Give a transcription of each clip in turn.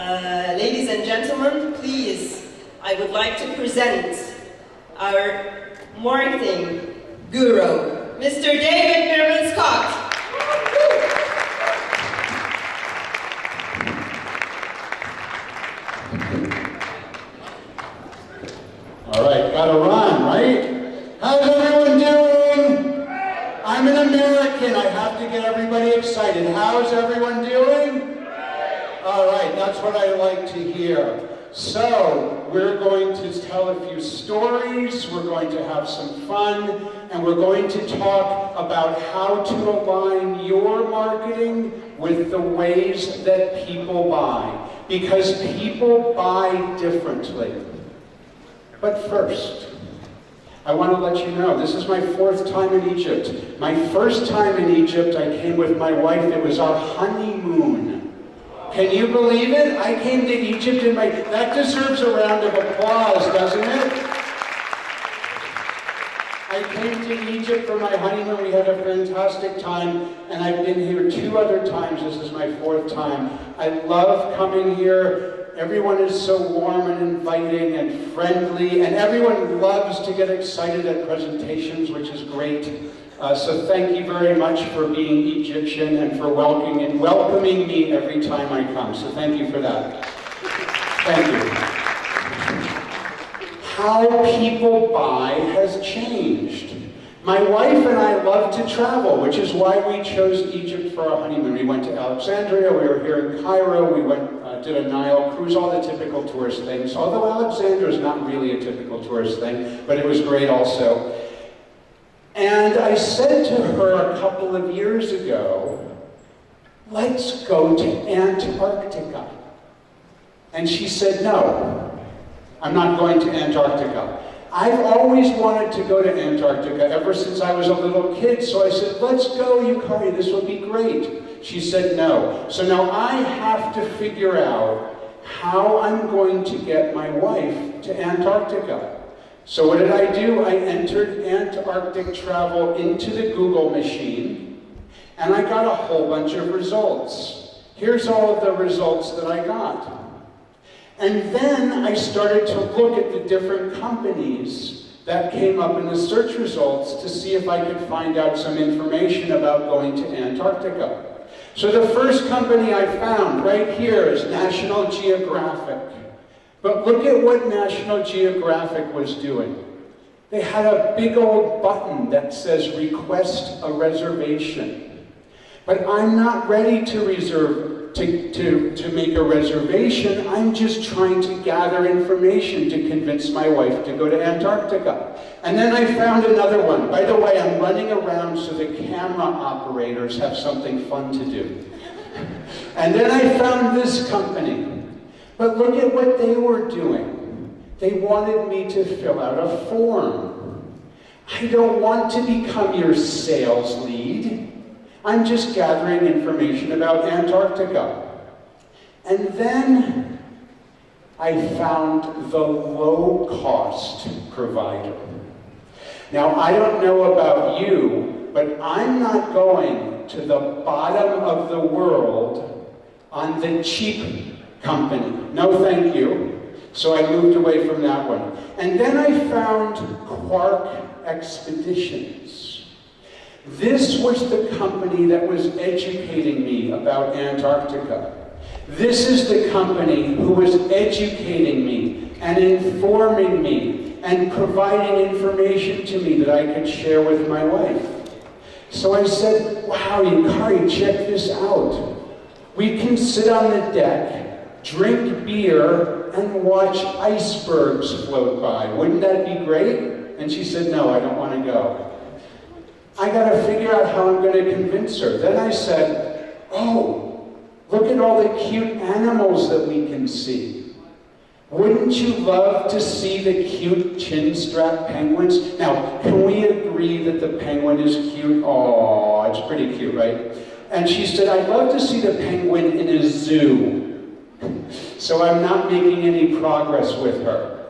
Ladies and gentlemen, please, I would like to present our marketing guru, Mr. David Meerman Scott. All right, gotta run, right? How's everyone doing? I'm an American. I have to get everybody excited. How's everyone doing? All right, that's what I like to hear. So, we're going to tell a few stories, we're going to have some fun, and we're going to talk about how to align your marketing with the ways that people buy. Because people buy differently. But first, I want to let you know, this is my 4th time in Egypt. My first time in Egypt, I came with my wife. It was our honeymoon. Can you believe it? I came to Egypt in my... That deserves a round of applause, doesn't it? I came to Egypt for my honeymoon. We had a fantastic time, and I've been here 2 other times. This is my 4th time. I love coming here. Everyone is so warm and inviting and friendly, and everyone loves to get excited at presentations, which is great. So thank you very much for being Egyptian and for welcoming me every time I come. So thank you for that. Thank you. How people buy has changed. My wife and I love to travel, which is why we chose Egypt for our honeymoon. We went to Alexandria, we were here in Cairo, we did a Nile cruise, all the typical tourist things. Although Alexandria is not really a typical tourist thing, but it was great also. And I said to her a couple of years ago, let's go to Antarctica. And she said, no, I'm not going to Antarctica. I've always wanted to go to Antarctica ever since I was a little kid, so I said, let's go, Yukari, this will be great. She said no. So now I have to figure out how I'm going to get my wife to Antarctica. So what did I do? I entered Antarctic travel into the Google machine, and I got a whole bunch of results. Here's all of the results that I got. And then I started to look at the different companies that came up in the search results to see if I could find out some information about going to Antarctica. So the first company I found right here is National Geographic. But look at what National Geographic was doing. They had a big old button that says request a reservation. But I'm not ready to make a reservation. I'm just trying to gather information to convince my wife to go to Antarctica. And then I found another one. By the way, I'm running around so the camera operators have something fun to do. And then I found this company. But look at what they were doing. They wanted me to fill out a form. I don't want to become your sales lead. I'm just gathering information about Antarctica. And then I found the low-cost provider. Now, I don't know about you, but I'm not going to the bottom of the world on the cheap company. No, thank you. So I moved away from that one. And then I found Quark Expeditions. This was the company that was educating me about Antarctica. This is the company who was educating me and informing me and providing information to me that I could share with my wife. So I said, wow, Yukari, check this out. We can sit on the deck, drink beer, and watch icebergs float by. Wouldn't that be great? And she said, no, I don't want to go. I got to figure out how I'm going to convince her. Then I said, oh, look at all the cute animals that we can see. Wouldn't you love to see the cute chin-strap penguins? Now, can we agree that the penguin is cute? Oh, it's pretty cute, right? And she said, I'd love to see the penguin in a zoo. So I'm not making any progress with her.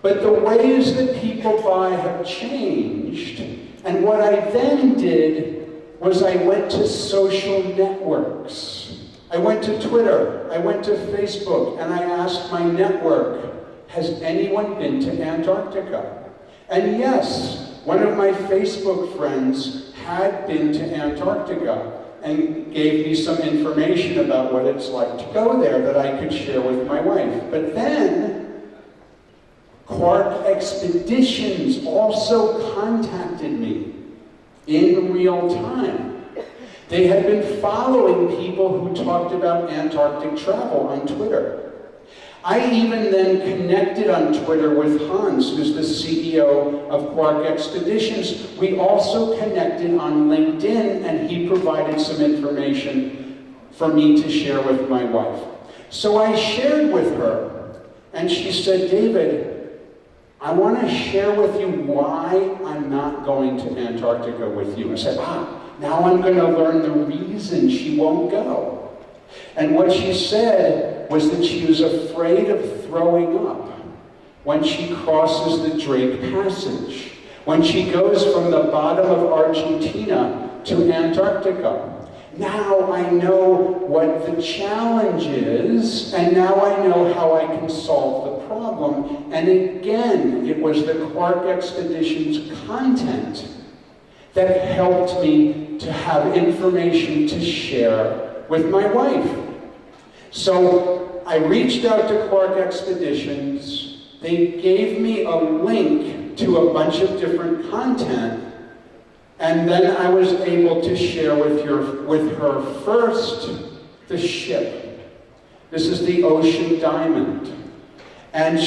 But the ways that people buy have changed. And what I then did was I went to social networks. I went to Twitter, I went to Facebook, and I asked my network, has anyone been to Antarctica? And yes, one of my Facebook friends had been to Antarctica and gave me some information about what it's like to go there that I could share with my wife. But then, Quark Expeditions also contacted me in real time. They had been following people who talked about Antarctic travel on Twitter. I even then connected on Twitter with Hans, who's the CEO of Quark Expeditions. We also connected on LinkedIn, and he provided some information for me to share with my wife. So I shared with her, and she said, David, I want to share with you why I'm not going to Antarctica with you. I said, now I'm going to learn the reason she won't go. And what she said was that she was afraid of throwing up when she crosses the Drake Passage, when she goes from the bottom of Argentina to Antarctica. Now I know what the challenge is, and now I know how I can solve the problem. And again, it was the Quark Expeditions content that helped me to have information to share with my wife. So I reached out to Quark Expeditions. They gave me a link to a bunch of different content, and then I was able to share with her first the ship. This is the Ocean Diamond. And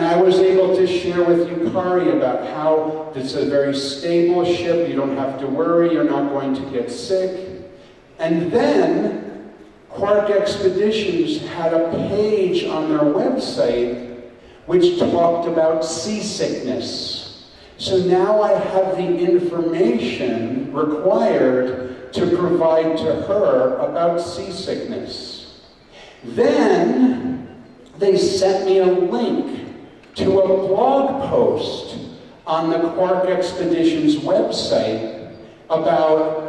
I was able to share with you, Kari, about how it's a very stable ship. You don't have to worry. You're not going to get sick. And then Quark Expeditions had a page on their website which talked about seasickness. So now I have the information required to provide to her about seasickness. Then they sent me a link to a blog post on the Quark Expeditions website about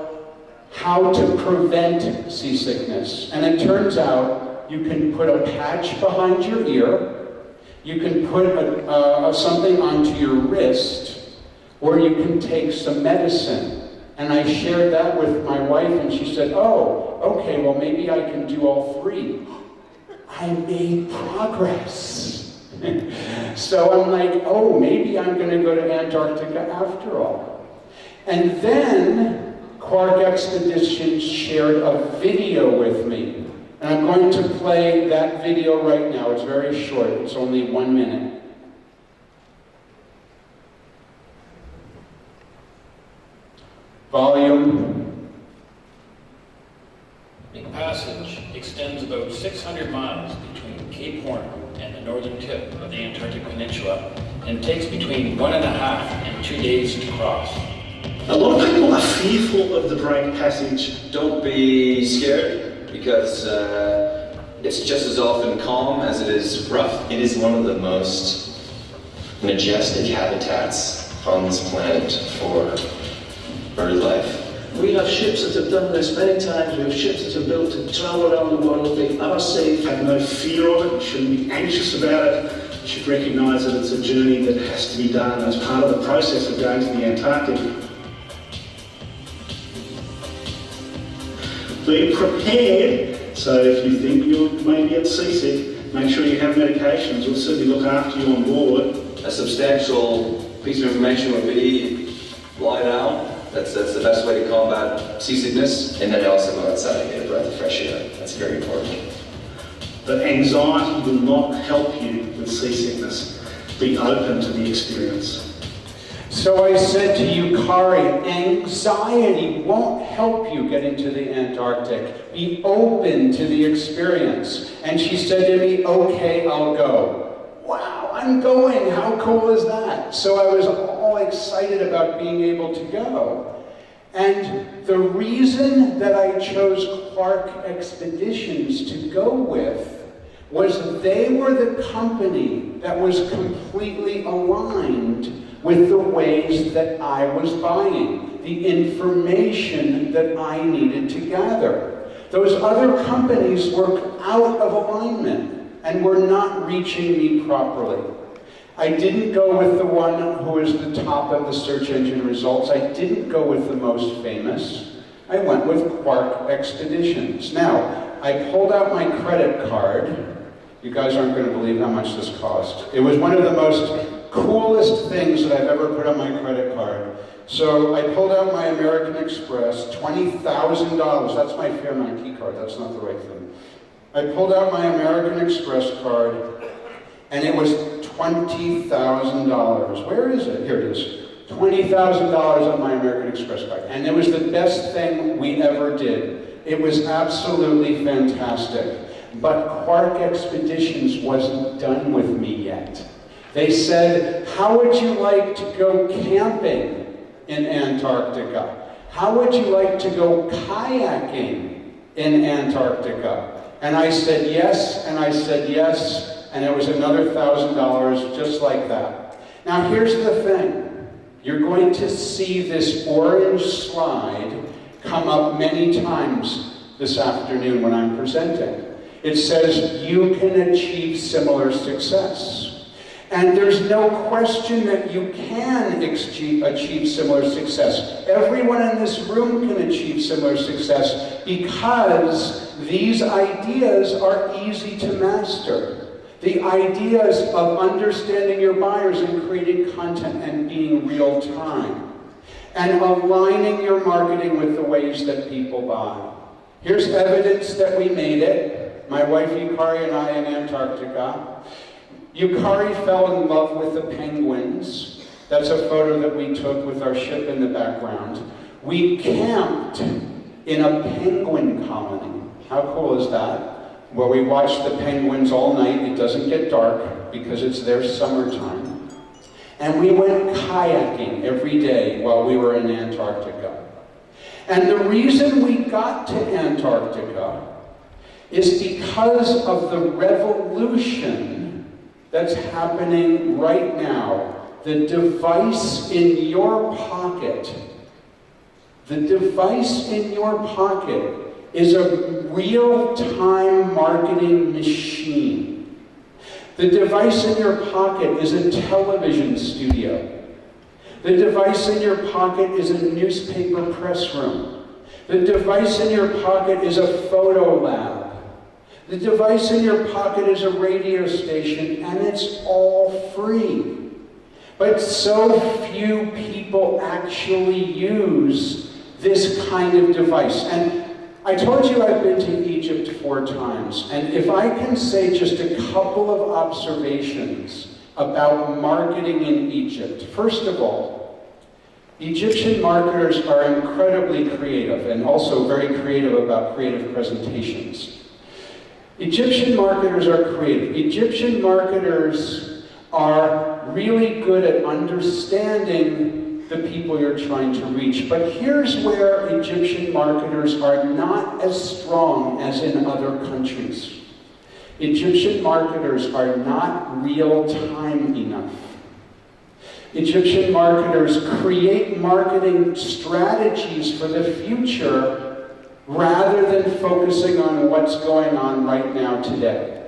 how to prevent seasickness. And it turns out you can put a patch behind your ear, you can put something onto your wrist, or you can take some medicine. And I shared that with my wife, and she said, oh, okay, well maybe I can do all three. I made progress. So I'm like, oh, maybe I'm going to go to Antarctica after all. And then Quark Expeditions shared a video with me. And I'm going to play that video right now. It's very short. It's only 1 minute. Volume. The passage extends about 600 miles between Cape Horn and the northern tip of the Antarctic Peninsula, and takes between 1.5 and 2 days to cross. A lot of people are fearful of the Drake Passage. Don't be scared, because it's just as often calm as it is rough. It is one of the most majestic habitats on this planet for bird life. We have ships that have done this many times. We have ships that are built to travel around the world. They are safe. Have no fear of it. You shouldn't be anxious about it. You should recognise that it's a journey that has to be done as part of the process of going to the Antarctic. Be prepared. So if you think you may get seasick, make sure you have medications. We'll certainly look after you on board. A substantial piece of information would be lie down. That's the best way to combat seasickness. And then also go outside and get a breath of fresh air. That's very important. But anxiety will not help you with seasickness. Be open to the experience. So I said to you, Kari, anxiety won't help you get into the Antarctic. Be open to the experience. And she said to me, okay, I'll go. Wow, I'm going. How cool is that? So I was all excited about being able to go. And the reason that I chose Quark Expeditions to go with was they were the company that was completely aligned with the ways that I was buying, the information that I needed to gather. Those other companies were out of alignment and were not reaching me properly. I didn't go with the one who was the top of the search engine results. I didn't go with the most famous. I went with Quark Expeditions. Now, I pulled out my credit card. You guys aren't going to believe how much this cost. It was one of the most coolest things that I've ever put on my credit card. So I pulled out my American Express, $20,000. That's my Fairmont key card. That's not the right thing. I pulled out my American Express card, and it was $20,000. Where is it? Here it is. $20,000 on my American Express card. And it was the best thing we ever did. It was absolutely fantastic. But Quark Expeditions wasn't done with me yet. They said, how would you like to go camping in Antarctica? How would you like to go kayaking in Antarctica? And I said yes, and I said yes, and it was another $1,000 just like that. Now here's the thing. You're going to see this orange slide come up many times this afternoon when I'm presenting. It says you can achieve similar success. And there's no question that you can achieve similar success. Everyone in this room can achieve similar success because these ideas are easy to master. The ideas of understanding your buyers and creating content and being real time. And aligning your marketing with the ways that people buy. Here's evidence that we made it. My wife Yukari and I in Antarctica. Yukari fell in love with the penguins. That's a photo that we took with our ship in the background. We camped in a penguin colony. How cool is that? Where we watch the penguins all night. It doesn't get dark because it's their summertime. And we went kayaking every day while we were in Antarctica. And the reason we got to Antarctica is because of the revolution that's happening right now. The device in your pocket, is a real-time marketing machine. The device in your pocket is a television studio. The device in your pocket is a newspaper press room. The device in your pocket is a photo lab. The device in your pocket is a radio station, and it's all free. But so few people actually use this kind of device. And I told you I've been to Egypt 4 times, and if I can say just a couple of observations about marketing in Egypt. First of all, Egyptian marketers are incredibly creative, and also very creative about creative presentations. Egyptian marketers are creative. Egyptian marketers are really good at understanding the people you're trying to reach. But here's where Egyptian marketers are not as strong as in other countries. Egyptian marketers are not real-time enough. Egyptian marketers create marketing strategies for the future rather than focusing on what's going on right now today.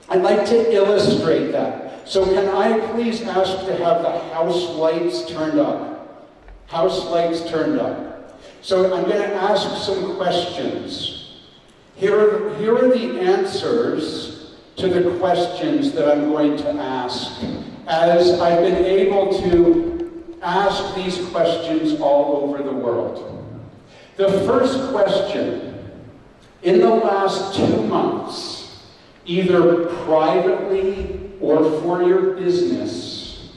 I'd like to illustrate that. So can I please ask to have the house lights turned up? House lights turned up. So I'm going to ask some questions. Here are the answers to the questions that I'm going to ask, as I've been able to ask these questions all over the world. The first question, in the last 2 months, either privately or for your business,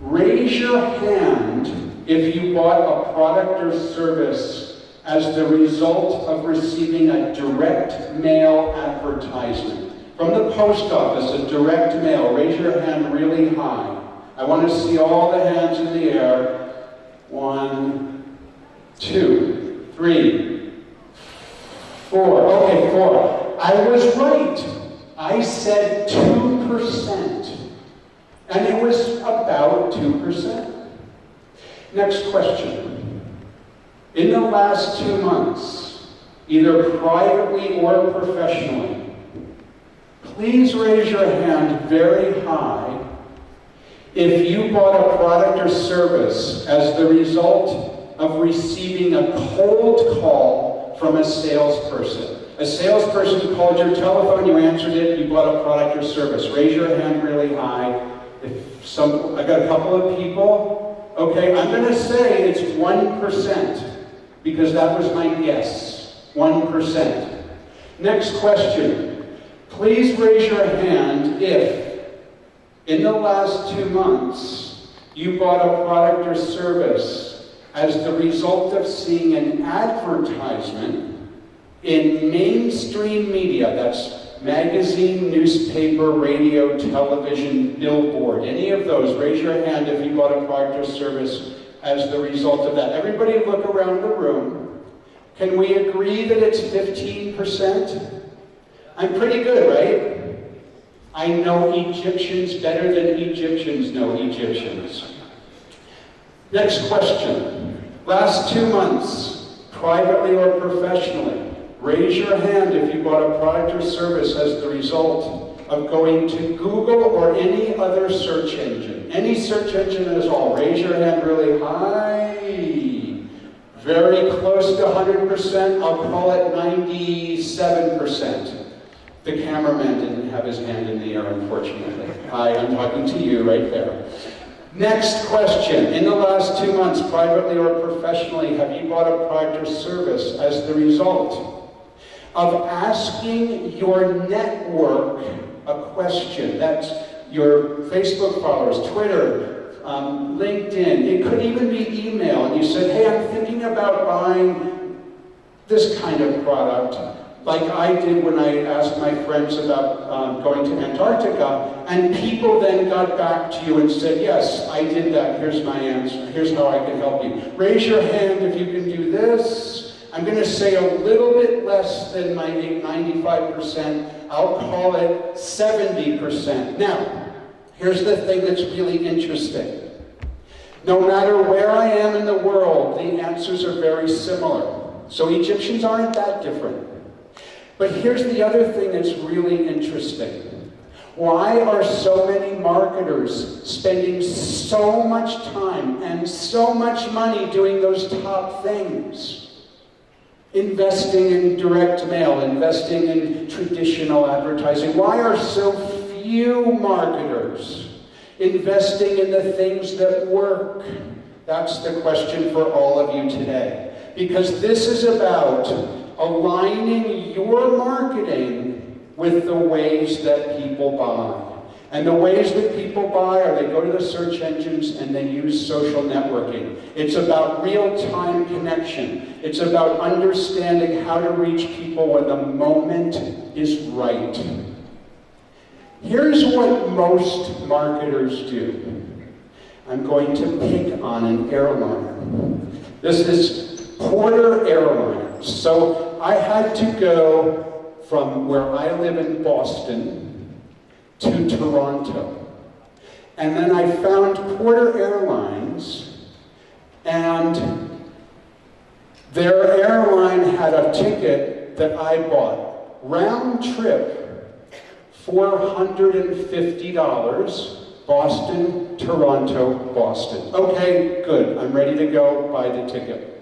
raise your hand if you bought a product or service as the result of receiving a direct mail advertisement. From the post office, a direct mail. Raise your hand really high. I want to see all the hands in the air. 1, 2. 3, 4. Okay, 4. I was right. I said 2%. And it was about 2%. Next question. In the last 2 months, either privately or professionally. Please raise your hand very high if you bought a product or service as the result of receiving a cold call from a salesperson. A salesperson called your telephone, you answered it, you bought a product or service. Raise your hand really high. I got a couple of people. Okay, I'm going to say it's 1%, because that was my guess. 1%. Next question. Please raise your hand if, in the last 2 months, you bought a product or service as the result of seeing an advertisement in mainstream media. That's magazine, newspaper, radio, television, billboard. Any of those, raise your hand if you bought a product or service as the result of that. Everybody look around the room. Can we agree that it's 15%? I'm pretty good, right? I know Egyptians better than Egyptians know Egyptians. Next question. Last 2 months, privately or professionally, raise your hand if you bought a product or service as the result of going to Google or any other search engine. Any search engine at all. Raise your hand really high. Very close to 100%. I'll call it 97%. The cameraman didn't have his hand in the air, unfortunately. Hi, I'm talking to you right there. Next question. In the last 2 months, privately or professionally, have you bought a product or service as the result of asking your network a question? That's your Facebook followers, Twitter, LinkedIn. It could even be email. And you said, hey, I'm thinking about buying this kind of product, like I did when I asked my friends about going to Antarctica, and people then got back to you and said, yes, I did that, here's my answer, here's how I can help you. Raise your hand if you can do this. I'm going to say a little bit less than my 95%. I'll call it 70%. Now, here's the thing that's really interesting. No matter where I am in the world, the answers are very similar. So Egyptians aren't that different. But here's the other thing that's really interesting. Why are so many marketers spending so much time and so much money doing those top things? Investing in direct mail, investing in traditional advertising. Why are so few marketers investing in the things that work? That's the question for all of you today. Because this is about aligning your marketing with the ways that people buy. And the ways that people buy are they go to the search engines and they use social networking. It's about real-time connection. It's about understanding how to reach people when the moment is right. Here's what most marketers do. I'm going to pick on an airline. This is Porter Airlines. So I had to go from where I live in Boston to Toronto. And then I found Porter Airlines, and their airline had a ticket that I bought. Round trip, $450, Boston, Toronto, Boston. Okay, good, I'm ready to go buy the ticket.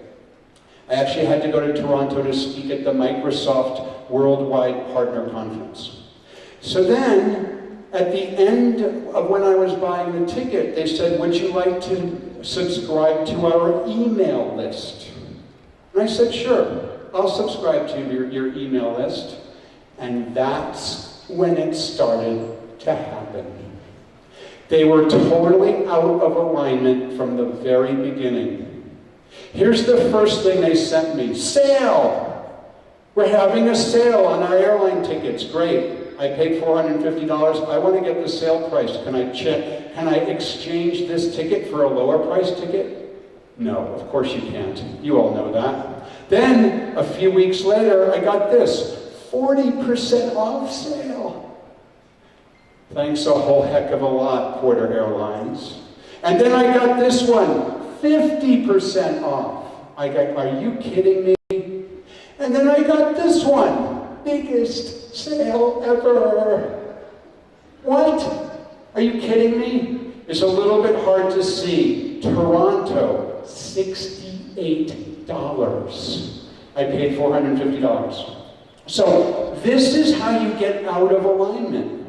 I actually had to go to Toronto to speak at the Microsoft Worldwide Partner Conference. So then, at the end of when I was buying the ticket, they said, would you like to subscribe to our email list? And I said, sure, I'll subscribe to your email list. And that's when it started to happen. They were totally out of alignment from the very beginning. Here's the first thing they sent me. Sale! We're having a sale on our airline tickets. Great. I paid $450. I want to get the sale price. Can I exchange this ticket for a lower price ticket? No, of course you can't. You all know that. Then, a few weeks later, I got this. 40% off sale. Thanks a whole heck of a lot, Porter Airlines. And then I got this one. 50% off. I got, are you kidding me? And then I got this one, biggest sale ever. What? Are you kidding me? It's a little bit hard to see. Toronto, $68. I paid $450. So this is how you get out of alignment,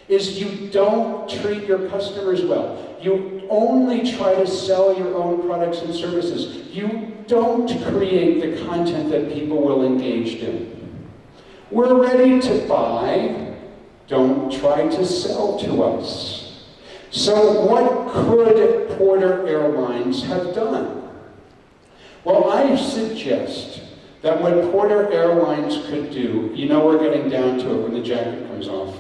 is you don't treat your customers well. You only try to sell your own products and services. You don't create the content that people will engage in. We're ready to buy. Don't try to sell to us. So what could Porter Airlines have done? Well, I suggest that what Porter Airlines could do, you know we're getting down to it when the jacket comes off.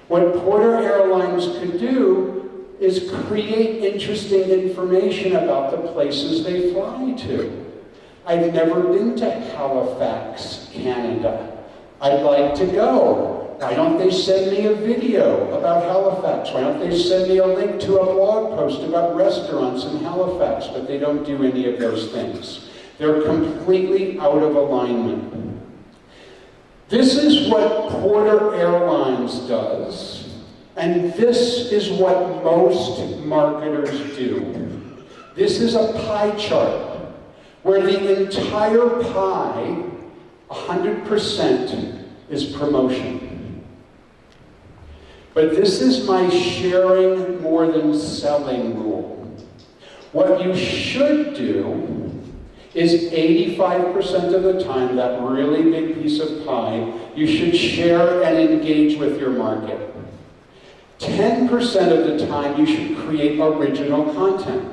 What Porter Airlines could do is create interesting information about the places they fly to. I've never been to Halifax, Canada. I'd like to go. Why don't they send me a video about Halifax? Why don't they send me a link to a blog post about restaurants in Halifax? But they don't do any of those things. They're completely out of alignment. This is what Porter Airlines does, and this is what most marketers do. This is a pie chart where the entire pie, 100%, is promotion. But this is my sharing more than selling rule. What you should do is 85% of the time, that really big piece of pie, you should share and engage with your market. 10% of the time, you should create original content.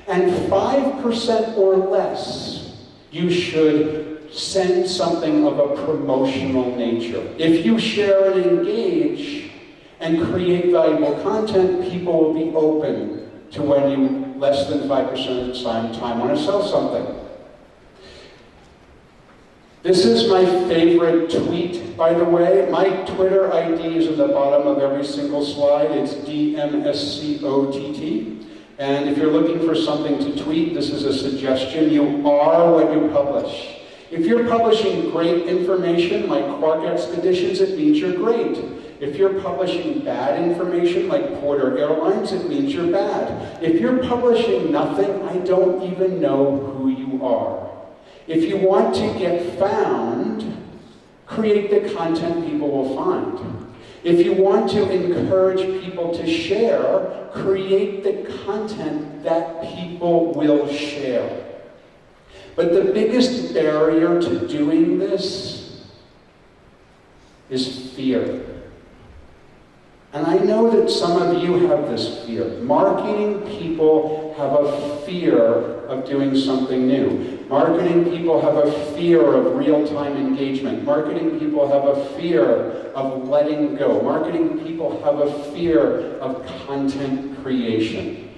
And 5% or less, you should send something of a promotional nature. If you share and engage and create valuable content, people will be open to when you less than 5% of the time want to sell something. This is my favorite tweet, by the way. My Twitter ID is at the bottom of every single slide. It's DMSCOTT. And if you're looking for something to tweet, this is a suggestion. You are what you publish. If you're publishing great information like Quark Expeditions, it means you're great. If you're publishing bad information like Porter Airlines, it means you're bad. If you're publishing nothing, I don't even know who you are. If you want to get found, create the content people will find. If you want to encourage people to share, create the content that people will share. But the biggest barrier to doing this is fear. And I know that some of you have this fear. Marketing people have a fear of doing something new. Marketing people have a fear of real-time engagement. Marketing people have a fear of letting go. Marketing people have a fear of content creation.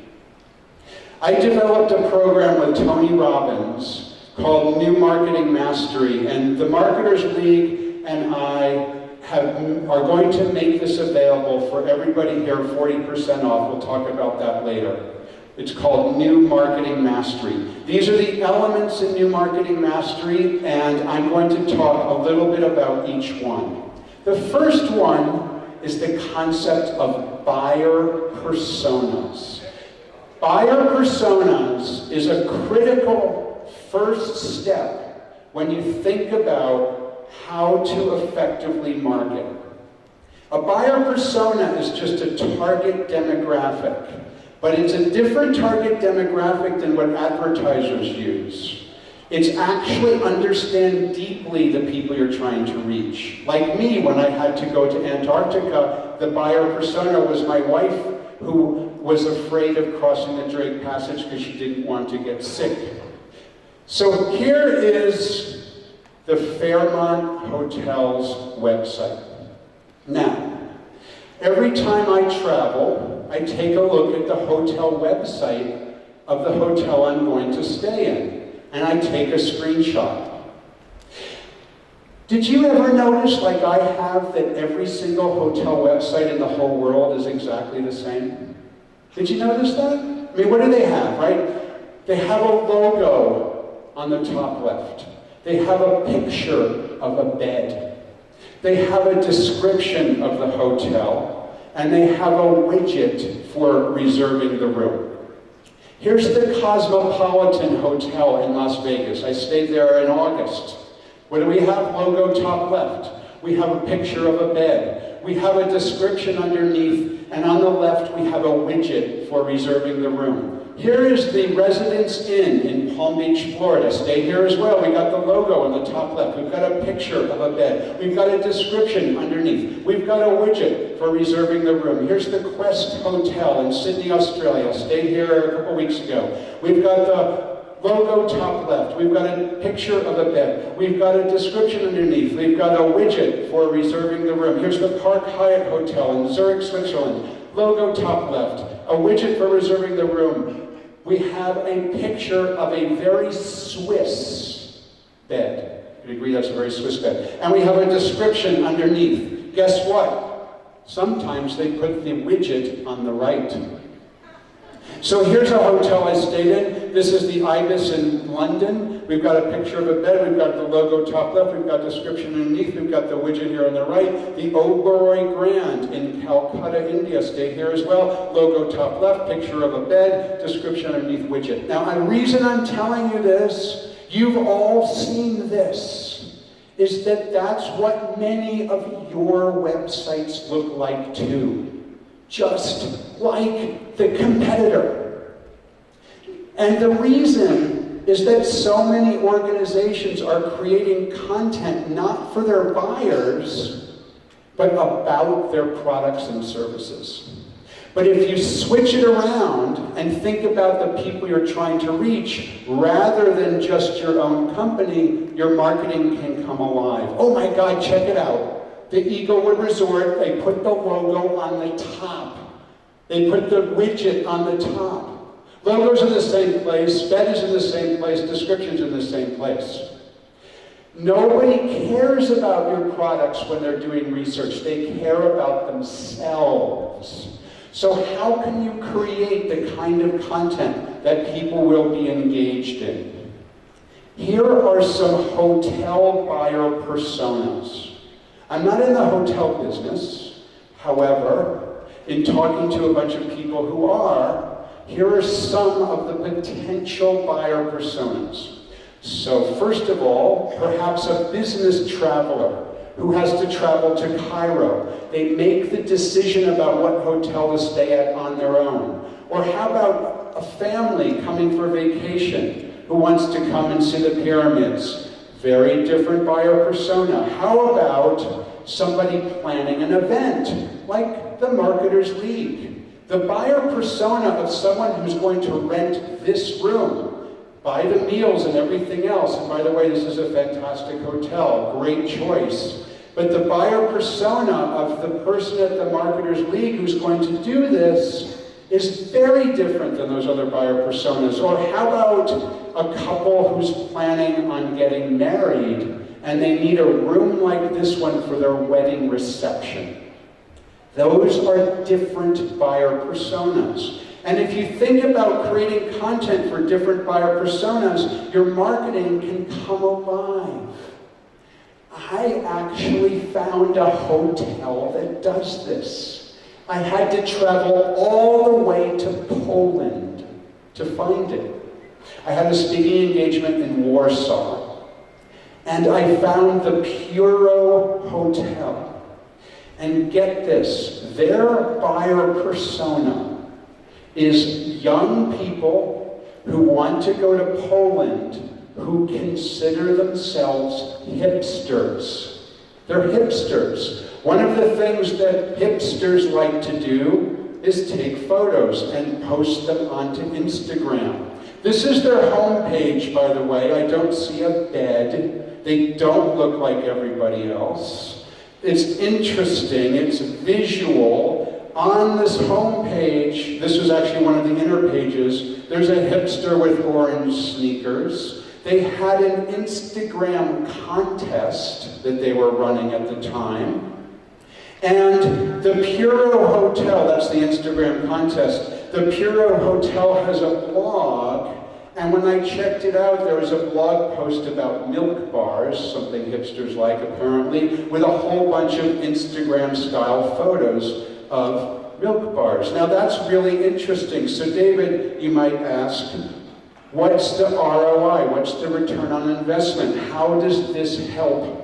I developed a program with Tony Robbins called New Marketing Mastery, and the Marketers League and I are going to make this available for everybody here, 40% off. We'll talk about that later. It's called New Marketing Mastery. These are the elements in New Marketing Mastery, and I'm going to talk a little bit about each one. The first one is the concept of buyer personas. Buyer personas is a critical first step when you think about how to effectively market. A buyer persona is just a target demographic, but it's a different target demographic than what advertisers use. It's actually understand deeply the people you're trying to reach. Like me, when I had to go to Antarctica, the buyer persona was my wife, who was afraid of crossing the Drake Passage because she didn't want to get sick. So here is the Fairmont Hotel's website. Now, every time I travel, I take a look at the hotel website of the hotel I'm going to stay in, and I take a screenshot. Did you ever notice, like I have, that every single hotel website in the whole world is exactly the same? Did you notice that? I mean, what do they have, right? They have a logo on the top left. They have a picture of a bed. They have a description of the hotel, and they have a widget for reserving the room. Here's the Cosmopolitan Hotel in Las Vegas. I stayed there in August. What do we have? Logo top left. We have a picture of a bed. We have a description underneath, and on the left we have a widget for reserving the room. Here is the Residence Inn in Palm Beach, Florida. Stay here as well. We got the logo on the top left. We've got a picture of a bed. We've got a description underneath. We've got a widget for reserving the room. Here's the Quest Hotel in Sydney, Australia. Stayed here a couple weeks ago. We've got the logo top left. We've got a picture of a bed. We've got a description underneath. We've got a widget for reserving the room. Here's the Park Hyatt Hotel in Zurich, Switzerland. Logo top left. A widget for reserving the room. We have a picture of a very Swiss bed. You agree that's a very Swiss bed. And we have a description underneath. Guess what? Sometimes they put the widget on the right. So here's a hotel I stayed in. This is the Ibis in London. We've got a picture of a bed. We've got the logo top left. We've got description underneath. We've got the widget here on the right. The Oberoi Grand in Calcutta, India. Stayed here as well. Logo top left. Picture of a bed. Description underneath widget. Now, the reason I'm telling you this, you've all seen this, is that that's what many of your websites look like too. Just like the competitor. And the reason is that so many organizations are creating content not for their buyers, but about their products and services. But if you switch it around and think about the people you're trying to reach, rather than just your own company, your marketing can come alive. Oh my God, check it out. The Eaglewood Resort, they put the logo on the top. They put the widget on the top. Logos in the same place, bed is in the same place, descriptions in the same place. Nobody cares about your products when they're doing research. They care about themselves. So how can you create the kind of content that people will be engaged in? Here are some hotel buyer personas. I'm not in the hotel business. However, in talking to a bunch of people who are, here are some of the potential buyer personas. So first of all, perhaps a business traveler who has to travel to Cairo. They make the decision about what hotel to stay at on their own. Or how about a family coming for vacation who wants to come and see the pyramids? Very different buyer persona. How about somebody planning an event, like the Marketers League? The buyer persona of someone who's going to rent this room, buy the meals and everything else, and by the way, this is a fantastic hotel, great choice. But the buyer persona of the person at the Marketers League who's going to do this is very different than those other buyer personas. Or how about a couple who's planning on getting married and they need a room like this one for their wedding reception? Those are different buyer personas. And if you think about creating content for different buyer personas, your marketing can come alive. I actually found a hotel that does this. I had to travel all the way to Poland to find it. I had a speaking engagement in Warsaw, and I found the Puro Hotel. And get this, their buyer persona is young people who want to go to Poland who consider themselves hipsters. They're hipsters. One of the things that hipsters like to do is take photos and post them onto Instagram. This is their homepage, by the way. I don't see a bed. They don't look like everybody else. It's interesting, it's visual. On this homepage, this was actually one of the inner pages, there's a hipster with orange sneakers. They had an Instagram contest that they were running at the time. And the Puro Hotel, that's the Instagram contest, the Puro Hotel has a blog, And when I checked it out, there was a blog post about milk bars, something hipsters like apparently, with a whole bunch of Instagram-style photos of milk bars. Now that's really interesting. So David, you might ask, what's the ROI? What's the return on investment? How does this help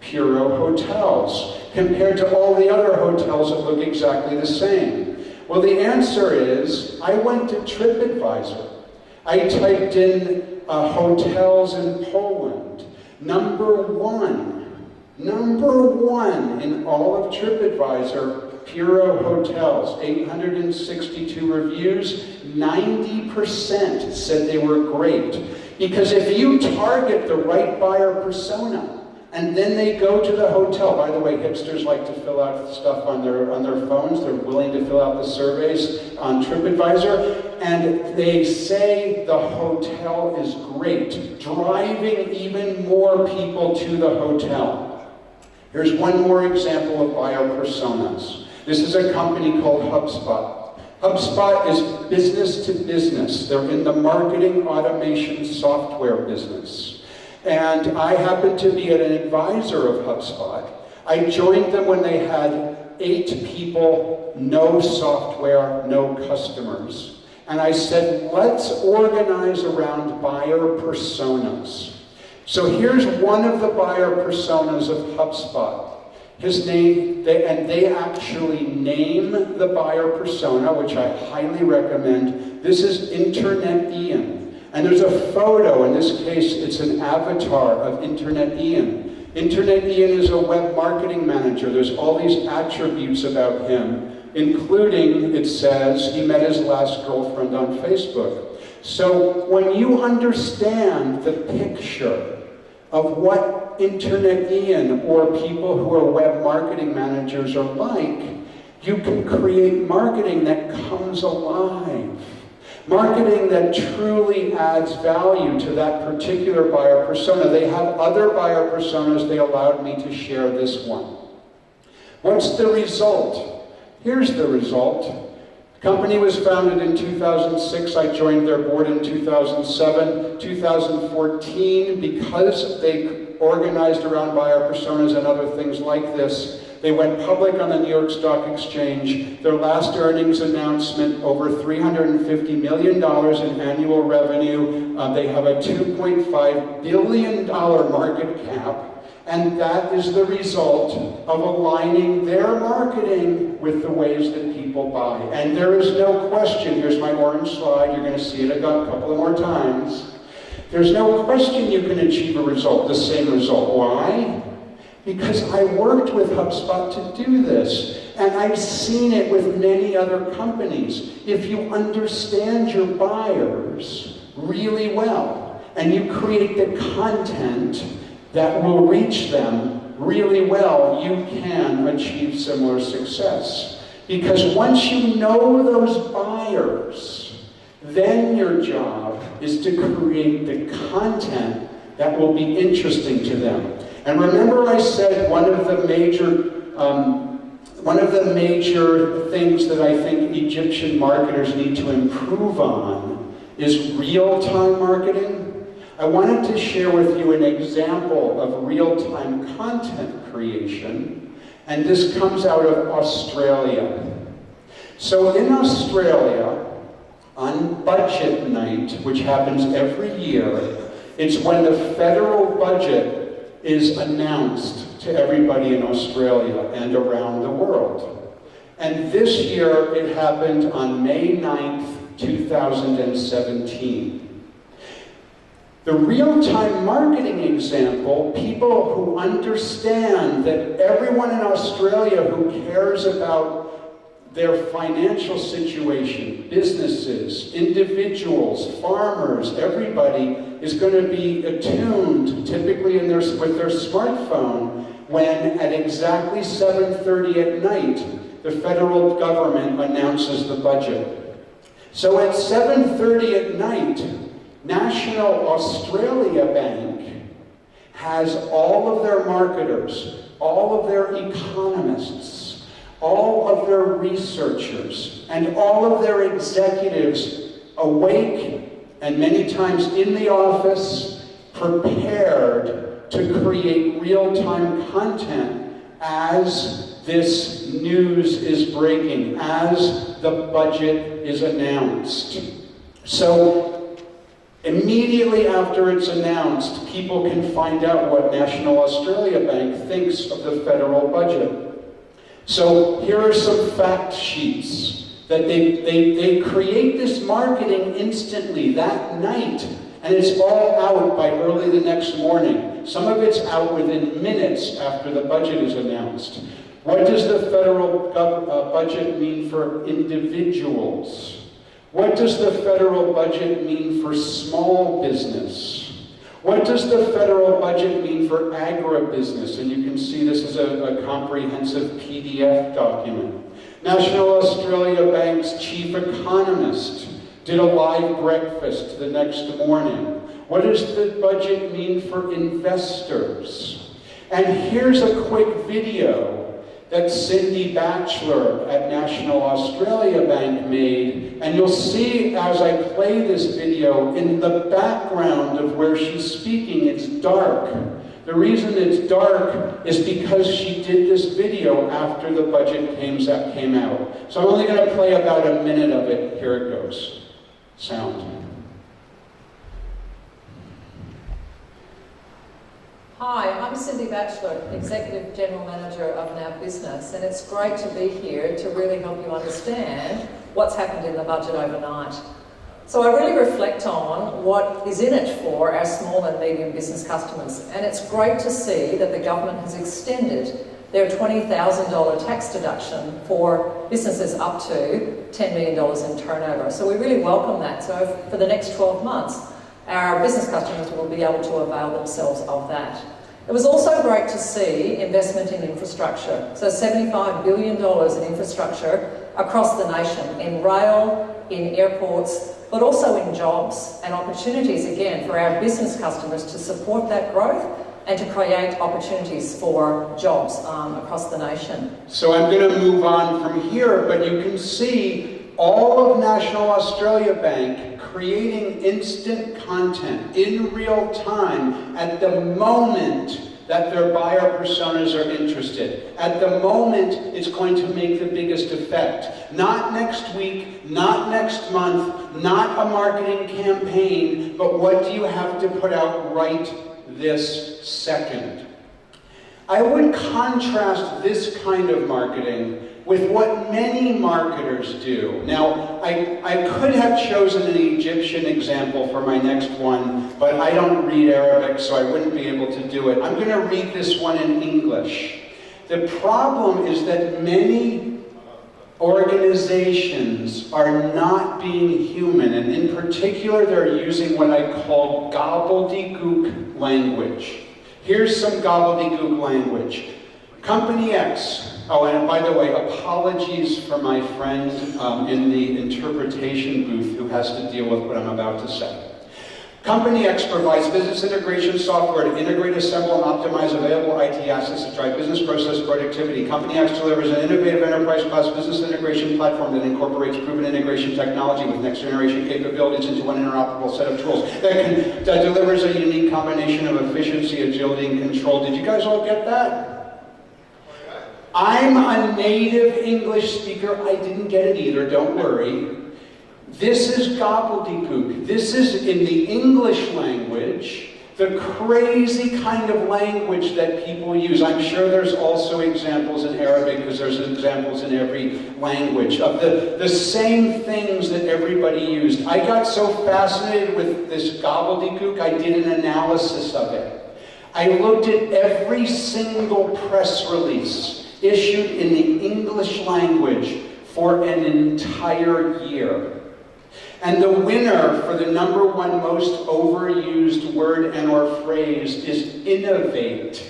Puro hotels compared to all the other hotels that look exactly the same? Well, the answer is, I went to TripAdvisor. I typed in hotels in Poland. Number one in all of TripAdvisor, Puro Hotels, 862 reviews, 90% said they were great. Because if you target the right buyer persona, and then they go to the hotel. By the way, hipsters like to fill out stuff on their phones. They're willing to fill out the surveys on TripAdvisor. And they say the hotel is great, driving even more people to the hotel. Here's one more example of buyer personas. This is a company called HubSpot. HubSpot is business to business. They're in the marketing automation software business. And I happened to be an advisor of HubSpot. I joined them when they had 8 people, no software, no customers. And I said, let's organize around buyer personas. So here's one of the buyer personas of HubSpot. His name, they actually name the buyer persona, which I highly recommend. This is Internet Ian. And there's a photo, in this case, it's an avatar of Internet Ian. Internet Ian is a web marketing manager. There's all these attributes about him, including, it says, he met his last girlfriend on Facebook. So when you understand the picture of what Internet Ian or people who are web marketing managers are like, you can create marketing that comes alive. Marketing that truly adds value to that particular buyer persona. They have other buyer personas. They allowed me to share this one. What's the result? Here's the result. The company was founded in 2006. I joined their board in 2007. 2014, because they organized around buyer personas and other things like this, they went public on the New York Stock Exchange. Their last earnings announcement, over $350 million in annual revenue. They have a $2.5 billion market cap. And that is the result of aligning their marketing with the ways that people buy. And there is no question, here's my orange slide, you're going to see it a couple of more times. There's no question you can achieve a result, the same result. Why? Because I worked with HubSpot to do this, and I've seen it with many other companies. If you understand your buyers really well, and you create the content that will reach them really well, you can achieve similar success. Because once you know those buyers, then your job is to create the content that will be interesting to them. And remember I said one of the major things that I think Egyptian marketers need to improve on is real-time marketing. I wanted to share with you an example of real-time content creation, and this comes out of Australia. So in Australia, on budget night, which happens every year, it's when the federal budget is announced to everybody in Australia and around the world. And this year it happened on May 9th, 2017. The real-time marketing example, people who understand that everyone in Australia who cares about their financial situation, businesses, individuals, farmers, everybody is going to be attuned, typically with their smartphone, when at exactly 7:30 at night, the federal government announces the budget. So at 7:30 at night, National Australia Bank has all of their marketers, all of their economists, all of their researchers, and all of their executives awake and many times in the office, prepared to create real-time content as this news is breaking, as the budget is announced. So immediately after it's announced, people can find out what National Australia Bank thinks of the federal budget. So here are some fact sheets that they create this marketing instantly that night, and it's all out by early the next morning. Some of it's out within minutes after the budget is announced. What does the federal budget mean for individuals? What does the federal budget mean for small business? What does the federal budget mean for agribusiness? And you can see this is a comprehensive PDF document. National Australia Bank's chief economist did a live breakfast the next morning. What does the budget mean for investors? And here's a quick video that Cindy Batchelor at National Australia Bank made, and you'll see as I play this video, in the background of where she's speaking, it's dark. The reason it's dark is because she did this video after the budget came out. So I'm only going to play about a minute of it. Here it goes. Sound. Hi, I'm Cindy Batchelor, Executive General Manager of NAB Business, and it's great to be here to really help you understand what's happened in the budget overnight. So I really reflect on what is in it for our small and medium business customers, and it's great to see that the government has extended their $20,000 tax deduction for businesses up to $10 million in turnover. So we really welcome that. So for the next 12 months, our business customers will be able to avail themselves of that. It was also great to see investment in infrastructure. So $75 billion in infrastructure across the nation, in rail, in airports, but also in jobs and opportunities, again, for our business customers to support that growth and to create opportunities for jobs across the nation. So I'm going to move on from here, but you can see all of National Australia Bank creating instant content in real time at the moment that their buyer personas are interested. At the moment it's going to make the biggest effect. Not next week, not next month, not a marketing campaign, but what do you have to put out right this second? I would contrast this kind of marketing with what many marketers do. Now, I could have chosen an Egyptian example for my next one, but I don't read Arabic, so I wouldn't be able to do it. I'm going to read this one in English. The problem is that many organizations are not being human, and in particular, they're using what I call gobbledygook language. Here's some gobbledygook language. Company X. Oh, and by the way, apologies for my friend in the interpretation booth who has to deal with what I'm about to say. Company X provides business integration software to integrate, assemble, and optimize available IT assets to drive business process productivity. Company X delivers an innovative enterprise-class business integration platform that incorporates proven integration technology with next-generation capabilities into one interoperable set of tools that delivers a unique combination of efficiency, agility, and control. Did you guys all get that? I'm a native English speaker. I didn't get it either, don't worry. This is gobbledygook. This is, in the English language, the crazy kind of language that people use. I'm sure there's also examples in Arabic, because there's examples in every language, of the same things that everybody used. I got so fascinated with this gobbledygook, I did an analysis of it. I looked at every single press release issued in the English language for an entire year. And the winner for the #1 most overused word and or phrase is innovate.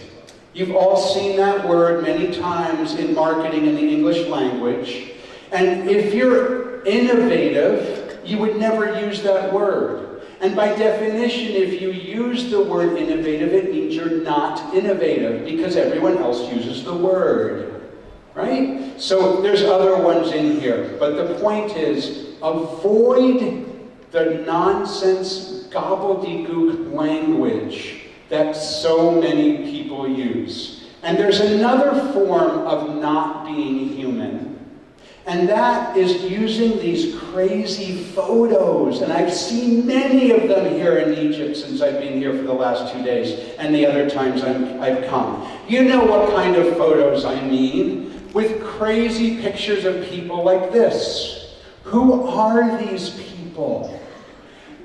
You've all seen that word many times in marketing in the English language. And if you're innovative, you would never use that word. And by definition, if you use the word innovative, it means you're not innovative, because everyone else uses the word, right? So there's other ones in here, but the point is, avoid the nonsense gobbledygook language that so many people use. And there's another form of not being human, and that is using these crazy photos. And I've seen many of them here in Egypt since I've been here for the last 2 days, and the other times I've come. You know what kind of photos I mean, with crazy pictures of people like this. Who are these people?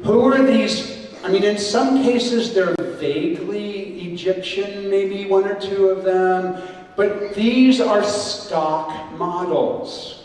Who are these? I mean, in some cases they're vaguely Egyptian, maybe one or two of them, but these are stock models.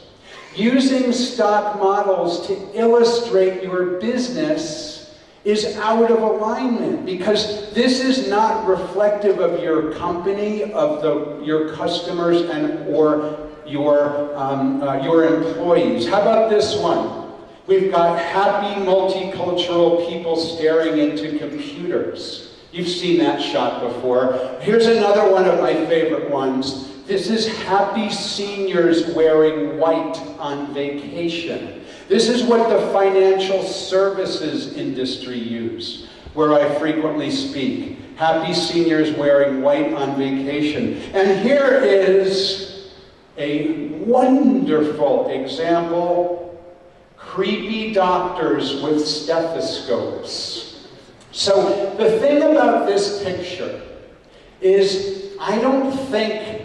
Using stock models to illustrate your business is out of alignment, because this is not reflective of your company, of your customers, or your employees. How about this one? We've got happy multicultural people staring into computers. You've seen that shot before. Here's another one of my favorite ones. This is happy seniors wearing white on vacation. This is what the financial services industry use, where I frequently speak. Happy seniors wearing white on vacation. And here is a wonderful example. Creepy doctors with stethoscopes. So the thing about this picture is I don't think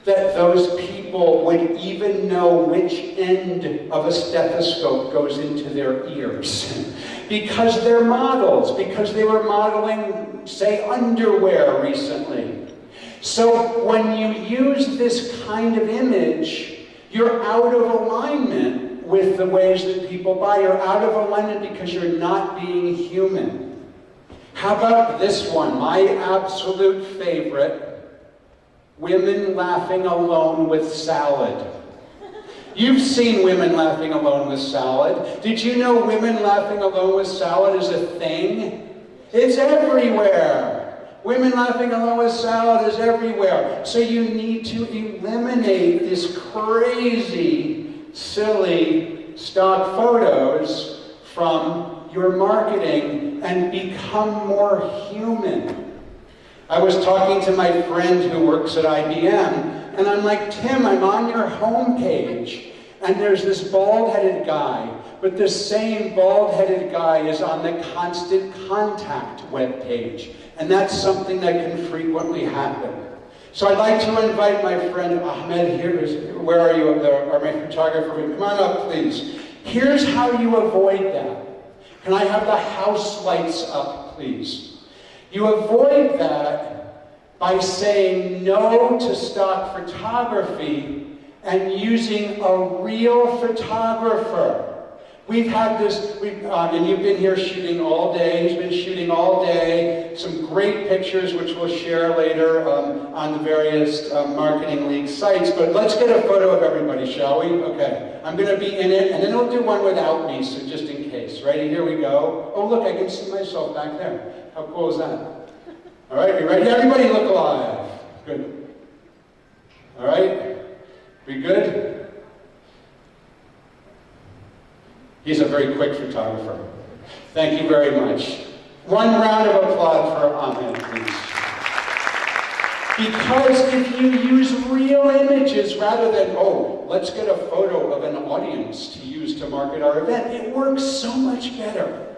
that those people would even know which end of a stethoscope goes into their ears. Because they're models, because they were modeling, say, underwear recently. So when you use this kind of image, you're out of alignment with the ways that people buy. You're out of alignment because you're not being human. How about this one, my absolute favorite? Women laughing alone with salad. You've seen women laughing alone with salad. Did you know women laughing alone with salad is a thing? It's everywhere. Women laughing alone with salad is everywhere. So you need to eliminate this crazy, silly stock photos from your marketing and become more human. I was talking to my friend who works at IBM, and I'm like, Tim, I'm on your homepage, and there's this bald-headed guy, but this same bald-headed guy is on the Constant Contact webpage, and that's something that can frequently happen. So I'd like to invite my friend Ahmed here. Where are you up there? Or my photographer? Come on up, please. Here's how you avoid that. Can I have the house lights up, please? You avoid that by saying no to stock photography and using a real photographer. We've had this, and you've been here shooting all day. He's been shooting all day. Some great pictures, which we'll share later on the various Marketing League sites. But let's get a photo of everybody, shall we? Okay. I'm going to be in it, and then we'll do one without me, so just in case. Ready? Here we go. Oh, look, I can see myself back there. How cool is that? All right, we ready? Everybody look alive. Good. All right? We good? He's a very quick photographer. Thank you very much. One round of applause for Ahmed, please. Because if you use real images rather than, oh, let's get a photo of an audience to use to market our event, it works so much better.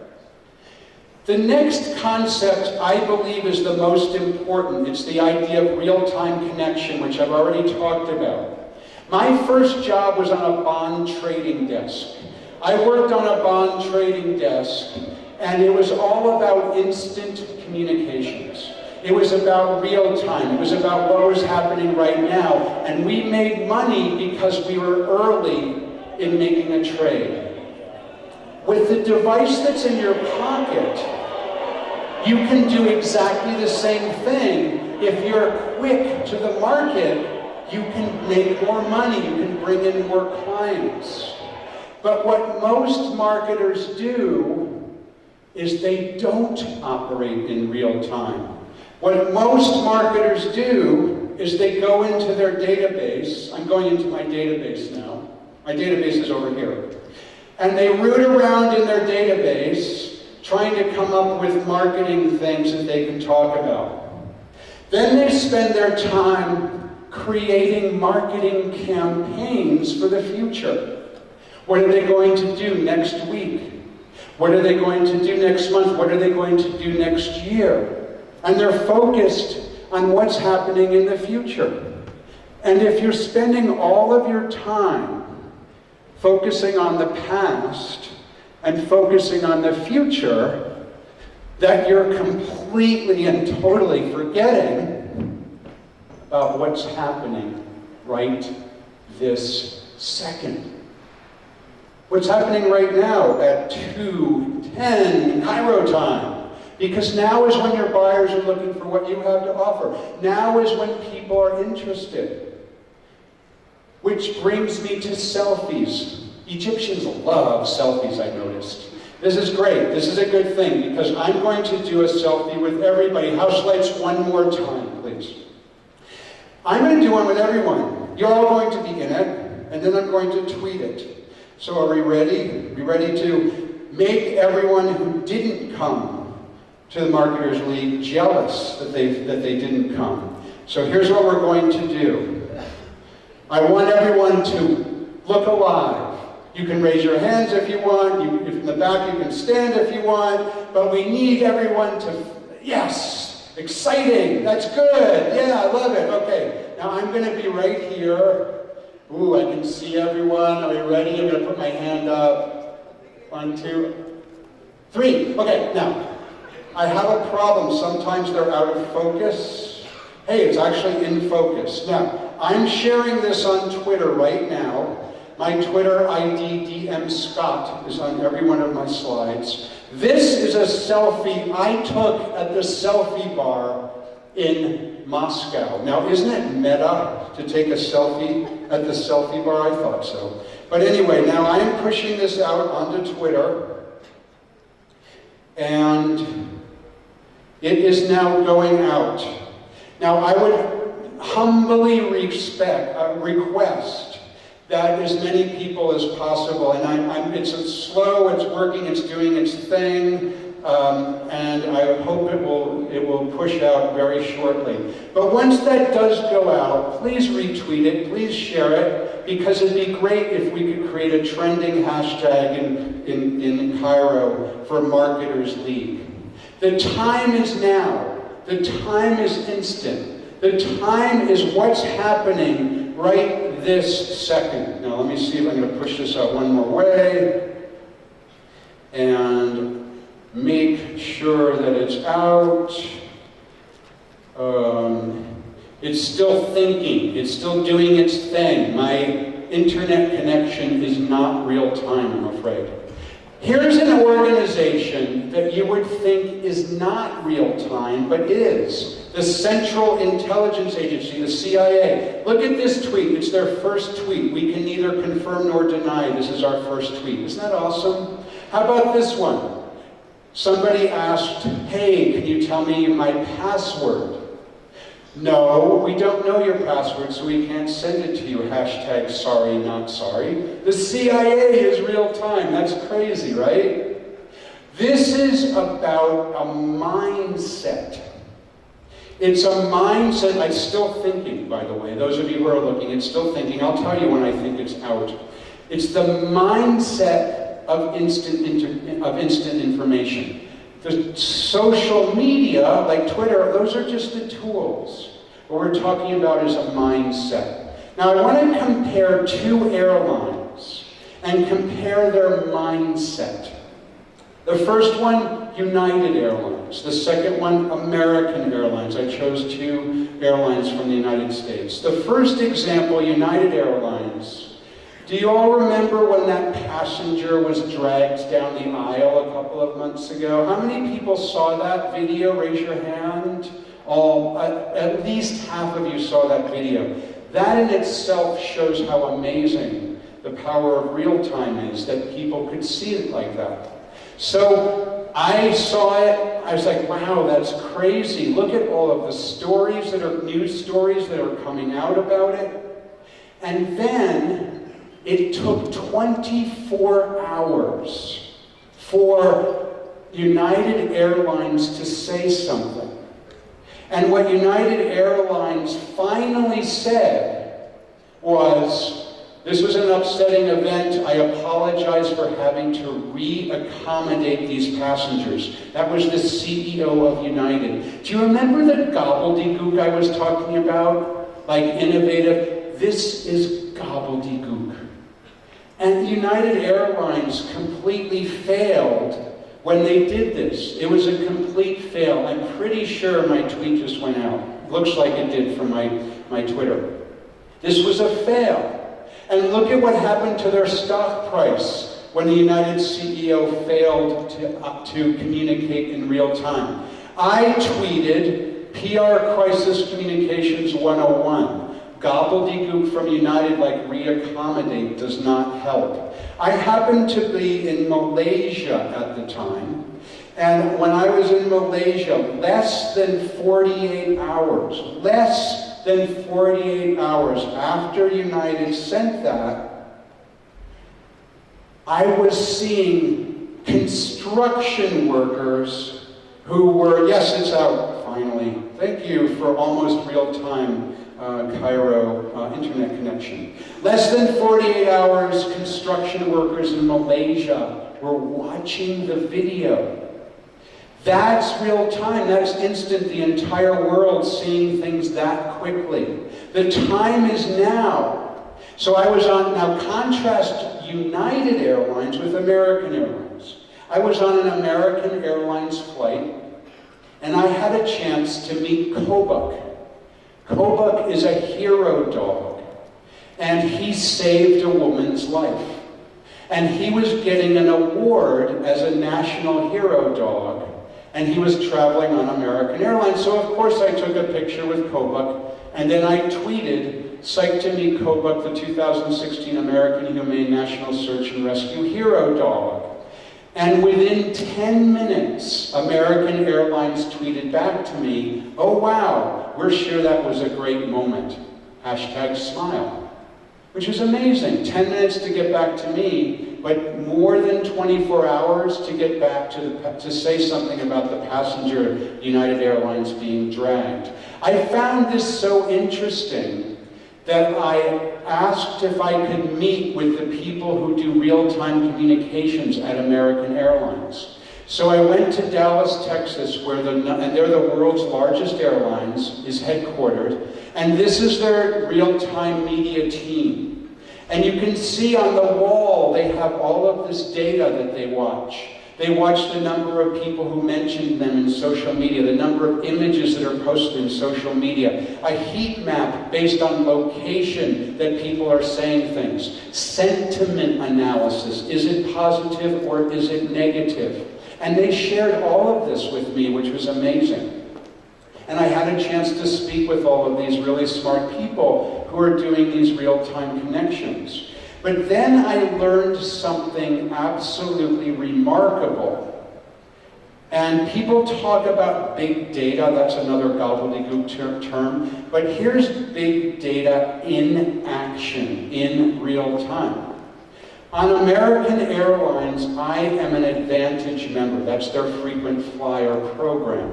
The next concept, I believe, is the most important. It's the idea of real-time connection, which I've already talked about. My first job was on a bond trading desk. I worked on a bond trading desk, and it was all about instant communications. It was about real time. It was about what was happening right now. And we made money because we were early in making a trade. With the device that's in your pocket, you can do exactly the same thing. If you're quick to the market, you can make more money. You can bring in more clients. But what most marketers do is they don't operate in real time. What most marketers do is they go into their database. I'm going into my database now. My database is over here. and they root around in their database trying to come up with marketing things that they can talk about. Then they spend their time creating marketing campaigns for the future. What are they going to do next week? What are they going to do next month? What are they going to do next year? And they're focused on what's happening in the future. And if you're spending all of your time focusing on the past and focusing on the future, that you're completely and totally forgetting about what's happening right this second. What's happening right now at 2:10 Cairo time? Because now is when your buyers are looking for what you have to offer. Now is when people are interested. Which brings me to selfies. Egyptians love selfies, I noticed. This is great. This is a good thing because I'm going to do a selfie with everybody. House lights one more time, please. I'm going to do one with everyone. You're all going to be in it, and then I'm going to tweet it. So are we ready? Are we ready to make everyone who didn't come to the Marketers League jealous that they didn't come? So here's what we're going to do. I want everyone to look alive. You can raise your hands if you want. If in the back, you can stand if you want. But we need everyone to, yes, exciting. That's good. Yeah, I love it. Okay, now I'm going to be right here. Ooh, I can see everyone. Are we ready? I'm going to put my hand up. 1, 2, 3. Okay, now, I have a problem. Sometimes they're out of focus. Hey, it's actually in focus. Now, I'm sharing this on Twitter right now. My Twitter ID, DM Scott, is on every one of my slides. This is a selfie I took at the selfie bar in Moscow. Now, isn't it meta to take a selfie at the selfie bar? I thought so. But anyway, now I'm pushing this out onto Twitter, and it is now going out. Now, I would humbly request that as many people as possible, and it's slow, it's working, it's doing its thing, and I hope it will push out very shortly. But once that does go out, please retweet it, please share it, because it'd be great if we could create a trending hashtag in Cairo for Marketers League. The time is now. The time is instant. The time is what's happening right this second. Now let me see if I'm going to push this out one more way and make sure that it's out. It's still thinking. It's still doing its thing. My internet connection is not real time, I'm afraid. Here's an organization that you would think is not real time, but is. The Central Intelligence Agency, the CIA. Look at this tweet. It's their first tweet. We can neither confirm nor deny this is our first tweet. Isn't that awesome? How about this one? Somebody asked, hey, can you tell me my password? No, we don't know your password, so we can't send it to you. Hashtag sorry, not sorry. The CIA is real time. That's crazy, right? This is about a mindset. It's a mindset. I'm still thinking, by the way. Those of you who are looking, it's still thinking. I'll tell you when I think it's out. It's the mindset of instant information. The social media, like Twitter, those are just the tools. What we're talking about is a mindset. Now, I want to compare two airlines and compare their mindset. The first one, United Airlines. The second one, American Airlines. I chose two airlines from the United States. The first example, United Airlines. Do you all remember when that passenger was dragged down the aisle a couple of months ago? How many people saw that video? Raise your hand. At least half of you saw that video. That in itself shows how amazing the power of real time is, that people could see it like that. So I saw it, I was like, wow, that's crazy. Look at all of the stories news stories that are coming out about it. And then It took 24 hours for United Airlines to say something. And what United Airlines finally said was, "This was an upsetting event. I apologize for having to re-accommodate these passengers." That was the CEO of United. Do you remember the gobbledygook I was talking about? Like innovative? This is gobbledygook. And United Airlines completely failed when they did this. It was a complete fail. I'm pretty sure my tweet just went out. Looks like it did from my Twitter. This was a fail. And look at what happened to their stock price when the United CEO failed to communicate in real time. I tweeted PR Crisis Communications 101. Gobbledygook from United like re-accommodate does not help. I happened to be in Malaysia at the time, and when I was in Malaysia, less than 48 hours after United sent that, I was seeing construction workers who were, yes, it's out finally. Thank you for almost real-time Cairo internet connection. Less than 48 hours, construction workers in Malaysia were watching the video. That's real time, that's instant, the entire world seeing things that quickly. The time is now. So I was on, now contrast United Airlines with American Airlines. I was on an American Airlines flight, and I had a chance to meet Kobuk. Kobuk is a hero dog, and he saved a woman's life. And he was getting an award as a national hero dog, and he was traveling on American Airlines. So of course I took a picture with Kobuk, and then I tweeted, "Psyched to meet Kobuk, the 2016 American Humane National Search and Rescue Hero Dog." And within 10 minutes, American Airlines tweeted back to me, "Oh wow, we're sure that was a great moment. Hashtag smile." Which is amazing. 10 minutes to get back to me, but more than 24 hours to get back to say something about the passenger United Airlines being dragged. I found this so interesting that I asked if I could meet with the people who do real-time communications at American Airlines. So I went to Dallas, Texas, and they're the world's largest airlines, is headquartered, and this is their real-time media team. And you can see on the wall, they have all of this data that they watch. They watch the number of people who mentioned them in social media, the number of images that are posted in social media, a heat map based on location that people are saying things, sentiment analysis, is it positive or is it negative? And they shared all of this with me, which was amazing. And I had a chance to speak with all of these really smart people who are doing these real-time connections. But then I learned something absolutely remarkable. And people talk about big data, that's another gobbledygook term, but here's big data in action, in real time. On American Airlines, I am an Advantage member. That's their frequent flyer program.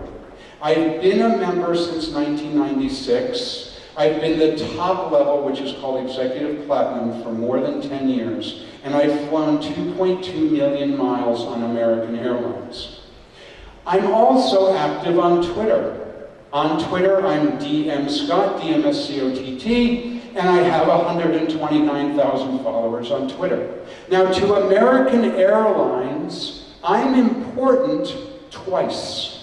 I've been a member since 1996. I've been the top level, which is called Executive Platinum, for more than 10 years, and I've flown 2.2 million miles on American Airlines. I'm also active on Twitter. On Twitter, I'm DM Scott, DMSCOTT, and I have 129,000 followers on Twitter. Now, to American Airlines, I'm important twice.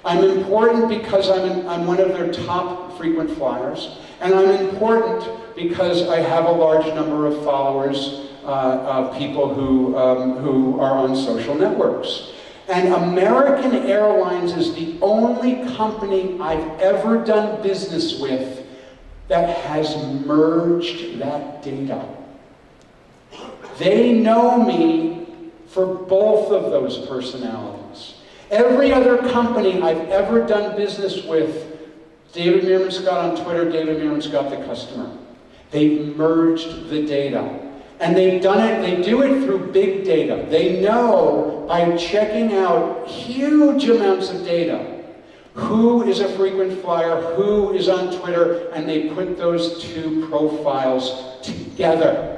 I'm important because I'm one of their top frequent flyers, and I'm important because I have a large number of followers, of people who are on social networks. And American Airlines is the only company I've ever done business with that has merged that data. They know me for both of those personalities. Every other company I've ever done business with, David Meerman Scott on Twitter, David Meerman Scott the customer. They've merged the data. And they've done it, they do it through big data. They know by checking out huge amounts of data who is a frequent flyer, who is on Twitter, and they put those two profiles together.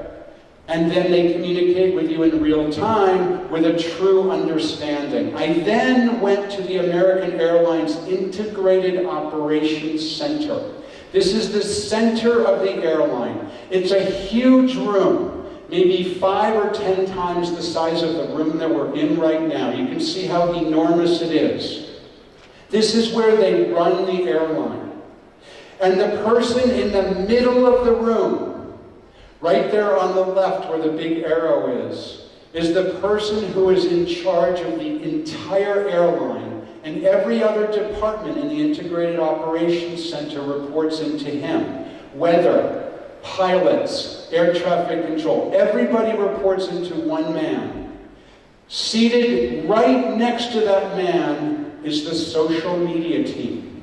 And then they communicate with you in real time with a true understanding. I then went to the American Airlines Integrated Operations Center. This is the center of the airline. It's a huge room, maybe 5 or 10 times the size of the room that we're in right now. You can see how enormous it is. This is where they run the airline. And the person in the middle of the room, right there on the left where the big arrow is the person who is in charge of the entire airline, and every other department in the Integrated Operations Center reports into him. Weather, pilots, air traffic control, everybody reports into one man. Seated right next to that man is the social media team.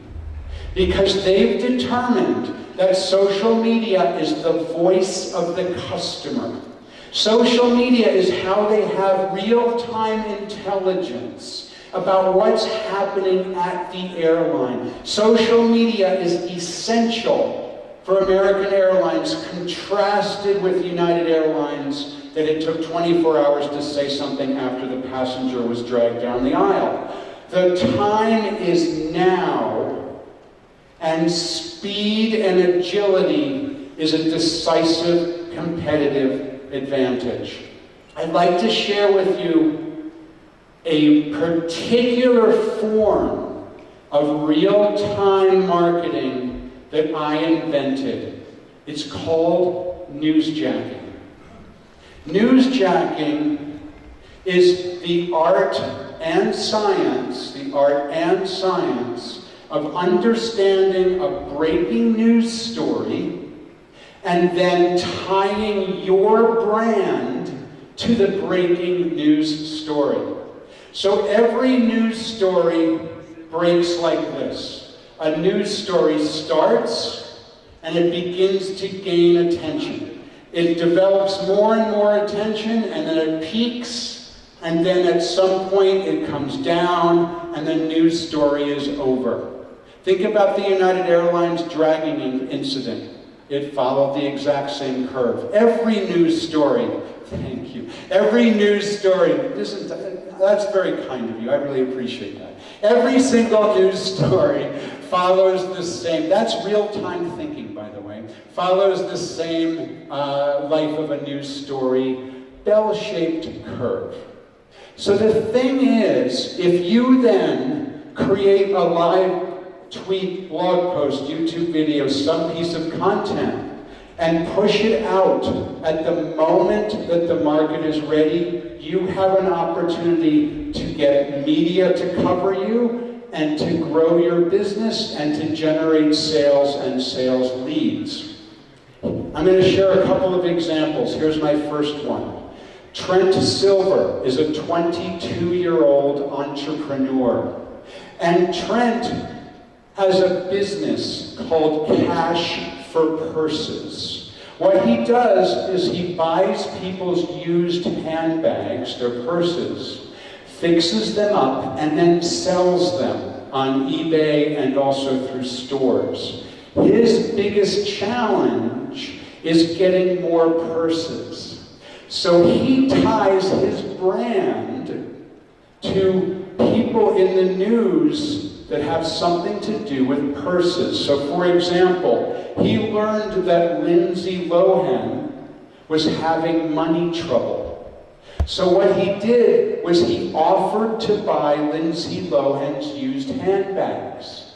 Because they've determined that social media is the voice of the customer. Social media is how they have real-time intelligence about what's happening at the airline. Social media is essential for American Airlines, contrasted with United Airlines, that it took 24 hours to say something after the passenger was dragged down the aisle. The time is now, and speed and agility is a decisive competitive advantage. I'd like to share with you a particular form of real-time marketing that I invented. It's called newsjacking. Newsjacking is the art and science of understanding a breaking news story and then tying your brand to the breaking news story. So every news story breaks like this. A news story starts and it begins to gain attention. It develops more and more attention, and then it peaks, and then at some point it comes down and the news story is over. Think about the United Airlines dragging incident. It followed the exact same curve. Every news story, thank you, every news story, that's very kind of you, I really appreciate that. Every single news story follows the same, that's real-time thinking, by the way, follows the same life of a news story, bell-shaped curve. So the thing is, if you then create a live tweet, blog post, YouTube video, some piece of content, and push it out at the moment that the market is ready, you have an opportunity to get media to cover you and to grow your business and to generate sales and sales leads. I'm going to share a couple of examples. Here's my first one. Trent Silver is a 22-year-old entrepreneur. And Trent has a business called Cash for Purses. What he does is he buys people's used handbags, their purses, fixes them up, and then sells them on eBay and also through stores. His biggest challenge is getting more purses. So he ties his brand to people in the news that have something to do with purses. So for example, he learned that Lindsay Lohan was having money trouble. So what he did was he offered to buy Lindsay Lohan's used handbags.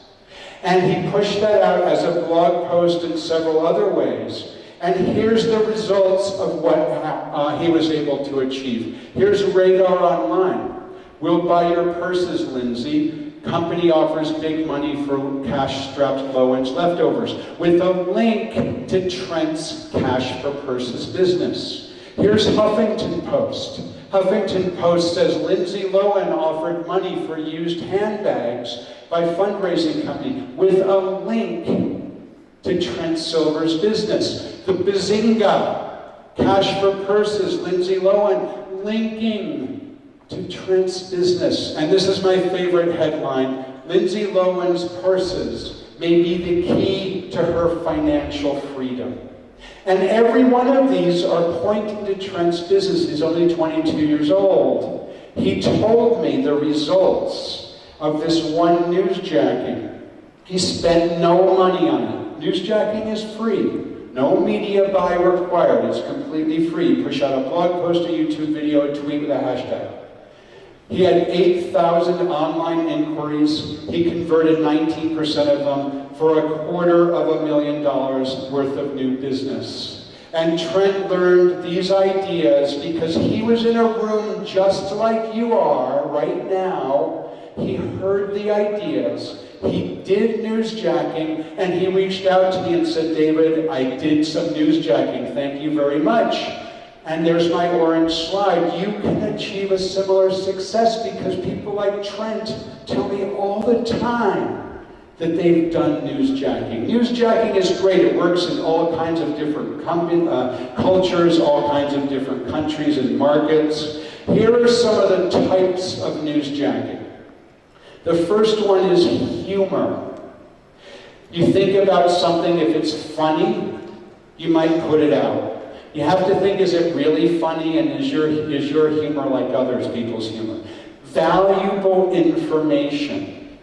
And he pushed that out as a blog post in several other ways. And here's the results of what he was able to achieve. Here's Radar Online. We'll buy your purses, Lindsay. Company offers big money for cash-strapped Lohan's leftovers, with a link to Trent's Cash for Purses business. Here's Huffington Post. Huffington Post says Lindsay Lohan offered money for used handbags by fundraising company, with a link to Trent Silver's business. The Bazinga Cash for Purses, Lindsay Lohan, linking to Trent's business. And this is my favorite headline, Lindsay Lohan's purses may be the key to her financial freedom. And every one of these are pointing to Trent's business. He's only 22 years old. He told me the results of this one newsjacking. He spent no money on it. Newsjacking is free. No media buy required. It's completely free. Push out a blog post, a YouTube video, a tweet with a hashtag. He had 8,000 online inquiries. He converted 19% of them for $250,000 worth of new business. And Trent learned these ideas because he was in a room just like you are right now. He heard the ideas. He did newsjacking, and he reached out to me and said, David, I did some newsjacking. Thank you very much. And there's my orange slide. You can achieve a similar success because people like Trent tell me all the time that they've done newsjacking. Newsjacking is great. It works in all kinds of different cultures, all kinds of different countries and markets. Here are some of the types of newsjacking. The first one is humor. You think about something, if it's funny, you might put it out. You have to think, is it really funny, and is your humor like others people's humor? Valuable information.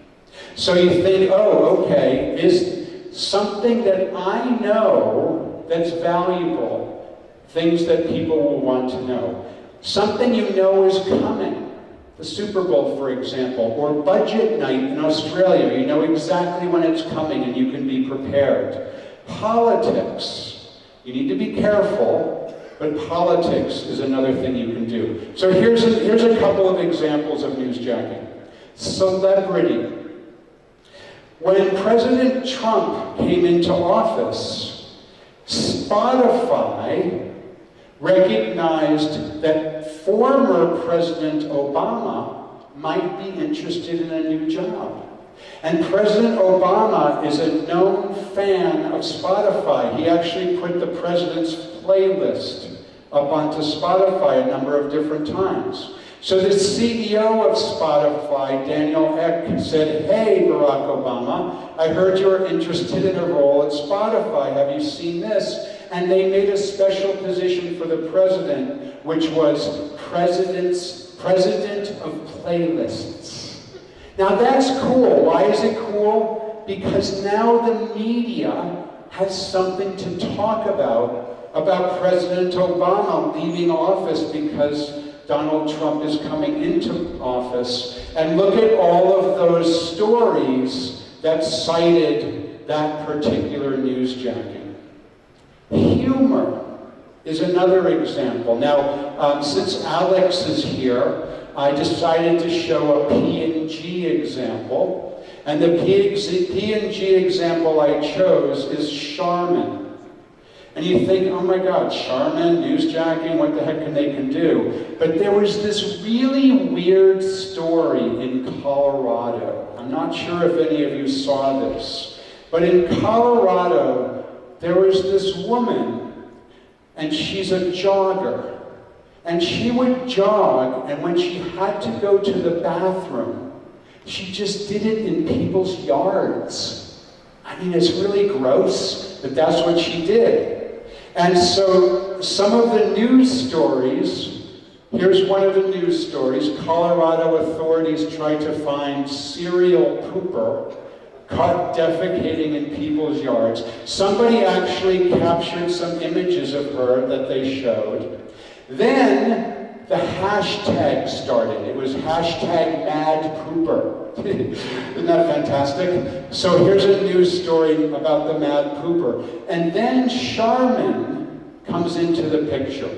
So you think, oh, okay, is something that I know that's valuable, things that people will want to know. Something you know is coming. The Super Bowl, for example, or budget night in Australia. You know exactly when it's coming and you can be prepared. Politics. You need to be careful, but politics is another thing you can do. So here's a couple of examples of newsjacking. Celebrity. When President Trump came into office, Spotify recognized that former President Obama might be interested in a new job. And President Obama is a known fan of Spotify. He actually put the president's playlist up onto Spotify a number of different times. So the CEO of Spotify, Daniel Ek, said, hey, Barack Obama, I heard you were interested in a role at Spotify. Have you seen this? And they made a special position for the president, which was President of Playlists. Now that's cool. Why is it cool? Because now the media has something to talk about President Obama leaving office because Donald Trump is coming into office. And look at all of those stories that cited that particular newsjacking. Humor is another example. Now, since Alex is here, I decided to show a P&G example. And the P&G example I chose is Charmin. And you think, oh my God, Charmin, newsjacking, what the heck can they do? But there was this really weird story in Colorado. I'm not sure if any of you saw this. But in Colorado, there was this woman, and she's a jogger. And she would jog, and when she had to go to the bathroom, she just did it in people's yards. I mean, it's really gross, but that's what she did. And so some of the news stories, here's one of the news stories. Colorado authorities tried to find serial pooper caught defecating in people's yards. Somebody actually captured some images of her that they showed. Then the hashtag started. It was hashtag Mad Pooper. Isn't that fantastic? So here's a news story about the Mad Pooper. And then Charmin comes into the picture.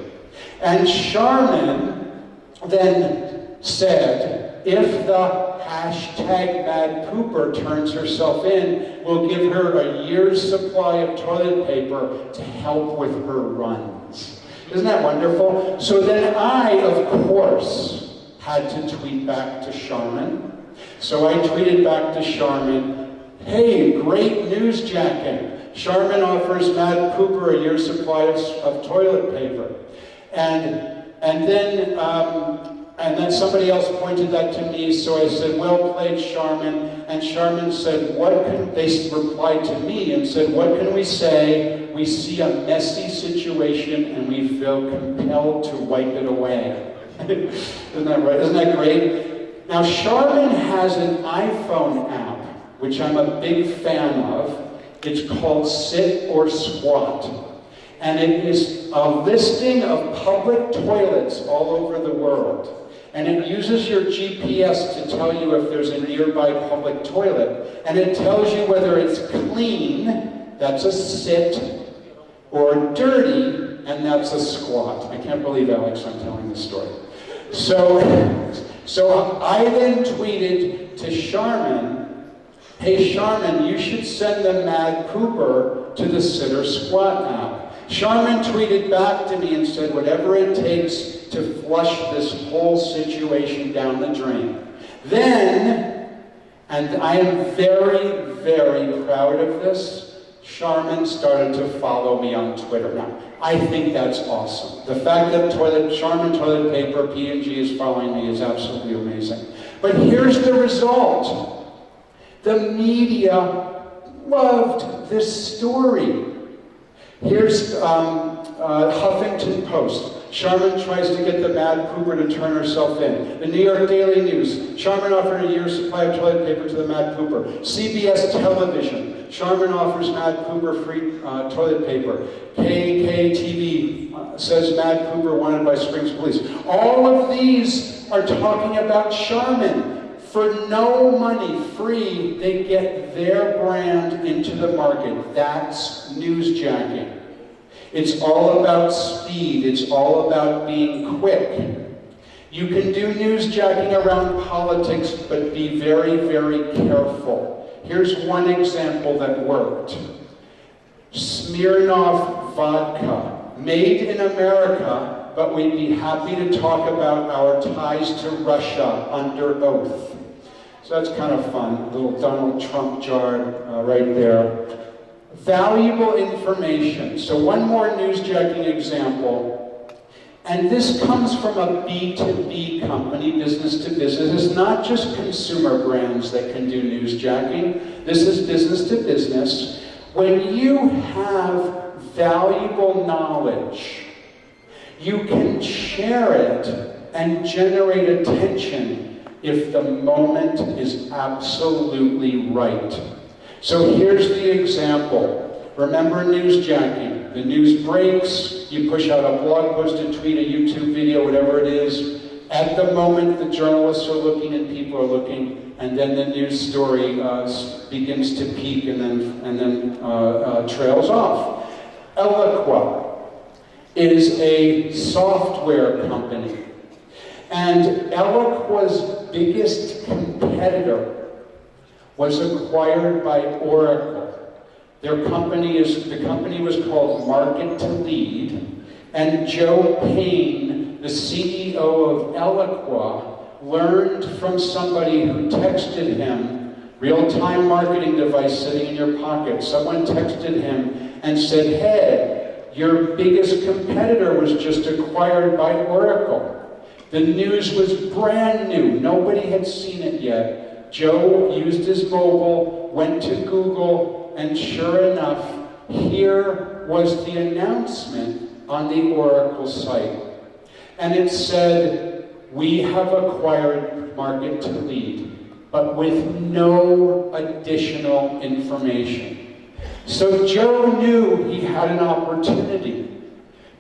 And Charmin then said, if the hashtag Mad Pooper turns herself in, we'll give her a year's supply of toilet paper to help with her runs. Isn't that wonderful? So then I, of course, had to tweet back to Charmin. So I tweeted back to Charmin, hey, great newsjacking. Charmin offers Mad Cooper a year's supply of toilet paper. And then somebody else pointed that to me, so I said, well played, Charmin. And Charmin said, they replied to me and said, what can we say? We see a messy situation and we feel compelled to wipe it away. Isn't that right? Isn't that great? Now, Charmin has an iPhone app, which I'm a big fan of. It's called Sit or Squat. And it is a listing of public toilets all over the world. And it uses your GPS to tell you if there's a nearby public toilet. And it tells you whether it's clean, that's a sit, or dirty, and that's a squat. I can't believe, Alex, I'm telling this story. So I then tweeted to Charmin, hey Charmin, you should send the Mad Pooper to the Sit or Squat app. Charmin tweeted back to me and said, whatever it takes to flush this whole situation down the drain. Then, and I am very, very proud of this, Charmin started to follow me on Twitter. Now, I think that's awesome. The fact that Charmin toilet paper, P&G, is following me is absolutely amazing. But here's the result. The media loved this story. Here's Huffington Post. Charmin tries to get the Mad Pooper to turn herself in. The New York Daily News. Charmin offered a year's supply of toilet paper to the Mad Pooper. CBS Television. Charmin offers Mad Pooper free toilet paper. KKTV says Mad Pooper wanted by Springs Police. All of these are talking about Charmin. For no money, free, they get their brand into the market. That's newsjacking. It's all about speed. It's all about being quick. You can do newsjacking around politics, but be very, very careful. Here's one example that worked. Smirnoff vodka, made in America, but we'd be happy to talk about our ties to Russia under oath. So that's kind of fun, a little Donald Trump jar right there. Valuable information. So one more newsjacking example. And this comes from a B2B company, business to business. It's not just consumer brands that can do newsjacking. This is business to business. When you have valuable knowledge, you can share it and generate attention if the moment is absolutely right. So here's the example. Remember newsjacking. The news breaks, you push out a blog post, a tweet, a YouTube video, whatever it is. At the moment, the journalists are looking and people are looking, and then the news story begins to peak and then trails off. Eloqua is a software company. And Eloqua's biggest competitor was acquired by Oracle. The company was called Market to Lead, and Joe Payne, the CEO of Eloqua, learned from somebody who texted him, real-time marketing device sitting in your pocket. Someone texted him and said, hey, your biggest competitor was just acquired by Oracle. The news was brand new. Nobody had seen it yet. Joe used his mobile, went to Google, and sure enough, here was the announcement on the Oracle site. And it said, we have acquired Market to Lead, but with no additional information. So Joe knew he had an opportunity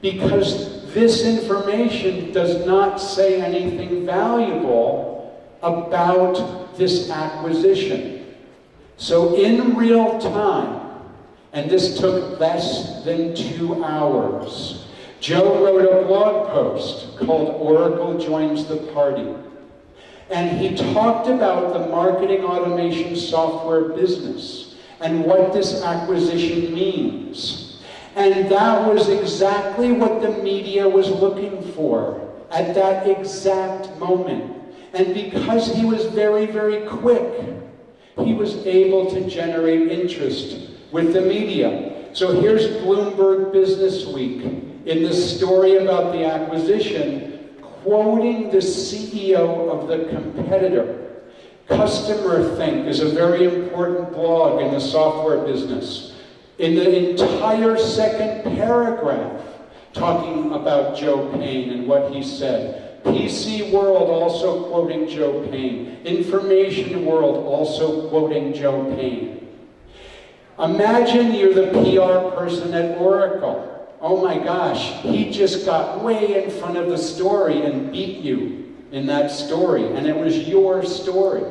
because this information does not say anything valuable about this acquisition. So in real time, and this took less than 2 hours, Joe wrote a blog post called Oracle Joins the Party. And he talked about the marketing automation software business and what this acquisition means. And that was exactly what the media was looking for at that exact moment. And because he was very, very quick, he was able to generate interest with the media. So here's Bloomberg Business Week in the story about the acquisition, quoting the CEO of the competitor. Customer Think is a very important blog in the software business. In the entire second paragraph, talking about Joe Payne and what he said. PC World also quoting Joe Payne. Information World also quoting Joe Payne. Imagine you're the PR person at Oracle. Oh my gosh, he just got way in front of the story and beat you in that story, and it was your story.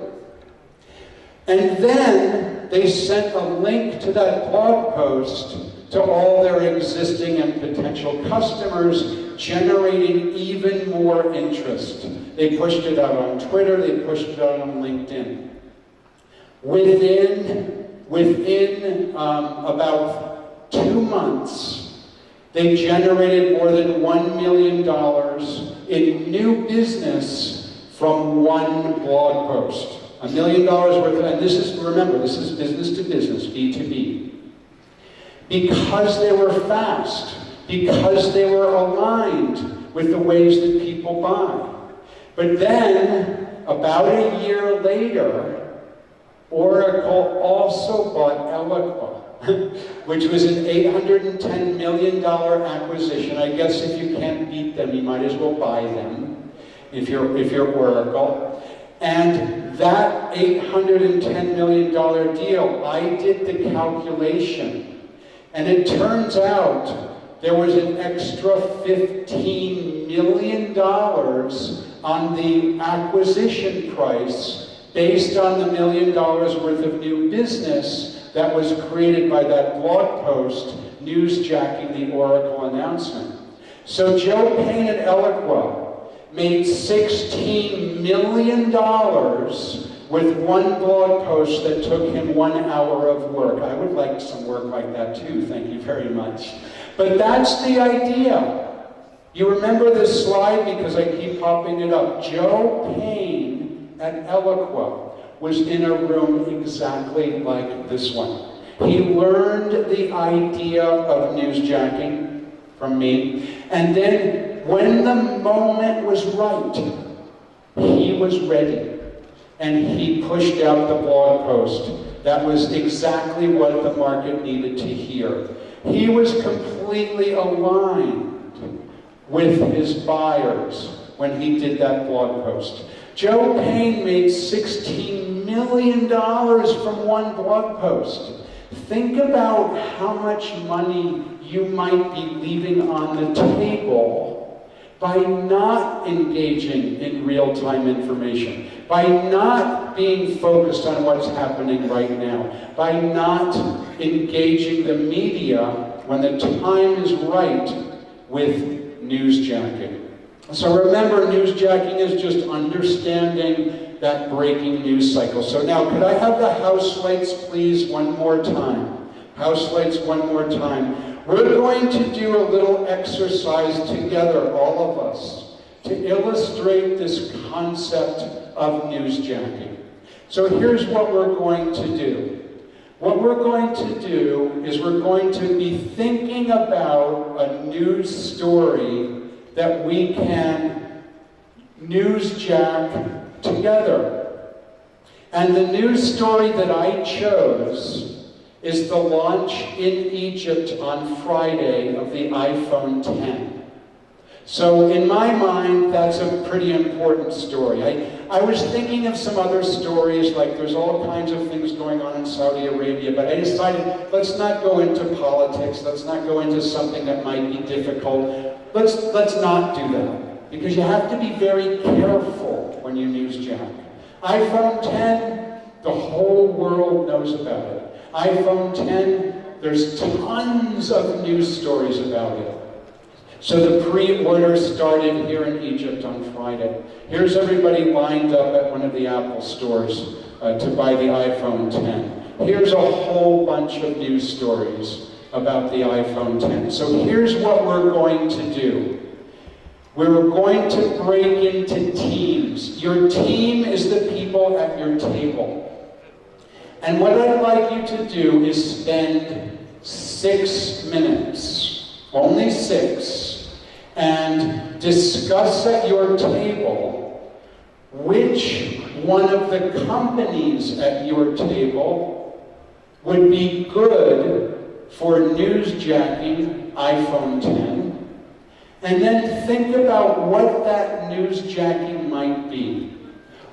And then they sent a link to that blog post to all their existing and potential customers, generating even more interest. They pushed it out on Twitter, they pushed it out on LinkedIn. Within about 2 months, they generated more than $1 million in new business from one blog post. $1 million worth of, and this is, remember, this is business to business, B2B. Because they were fast, because they were aligned with the ways that people buy. But then, about a year later, Oracle also bought Eloqua, which was an $810 million acquisition. I guess if you can't beat them, you might as well buy them, if you're Oracle. And that $810 million deal, I did the calculation. And it turns out there was an extra $15 million on the acquisition price based on the $1 million worth of new business that was created by that blog post newsjacking the Oracle announcement. So Joe Payne at Eloqua made $16 million with one blog post that took him 1 hour of work. I would like some work like that too, thank you very much. But that's the idea. You remember this slide because I keep popping it up. Joe Payne at Eloqua was in a room exactly like this one. He learned the idea of newsjacking from me, and then when the moment was right, he was ready. And he pushed out the blog post. That was exactly what the market needed to hear. He was completely aligned with his buyers when he did that blog post. Joe Payne made $16 million from one blog post. Think about how much money you might be leaving on the table by not engaging in real-time information, by not being focused on what's happening right now, by not engaging the media when the time is right with newsjacking. So remember, newsjacking is just understanding that breaking news cycle. So now, could I have the house lights, please, one more time? House lights, one more time. We're going to do a little exercise together, all of us, to illustrate this concept of newsjacking. So here's what we're going to do. What we're going to do is we're going to be thinking about a news story that we can newsjack together. And the news story that I chose is the launch in Egypt on Friday of the iPhone 10. So in my mind, that's a pretty important story. I was thinking of some other stories, like there's all kinds of things going on in Saudi Arabia, but I decided, let's not go into politics, let's not go into something that might be difficult. Let's not do that, because you have to be very careful when you newsjack. iPhone 10, the whole world knows about it. iPhone 10, there's tons of news stories about it. So the pre-order started here in Egypt on Friday. Here's everybody lined up at one of the Apple stores to buy the iPhone 10. Here's a whole bunch of news stories about the iPhone 10. So here's what we're going to do. We're going to break into teams. Your team is the people at your table. And what I'd like you to do is spend 6 minutes, only 6, and discuss at your table which one of the companies at your table would be good for newsjacking iPhone 10, and then think about what that newsjacking might be.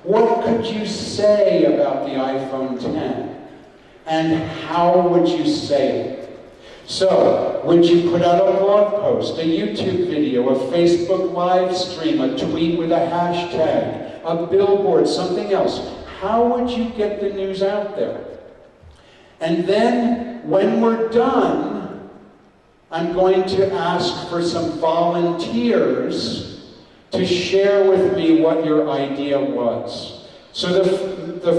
What could you say about the iPhone 10? And how would you say it? So, would you put out a blog post, a YouTube video, a Facebook live stream, a tweet with a hashtag, a billboard, something else? How would you get the news out there? And then, when we're done, I'm going to ask for some volunteers to share with me what your idea was. So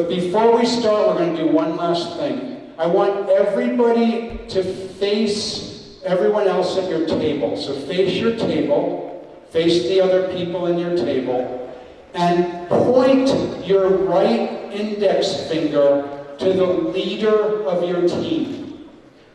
before we start, we're going to do one last thing. I want everybody to face everyone else at your table. So face your table, face the other people in your table, and point your right index finger to the leader of your team.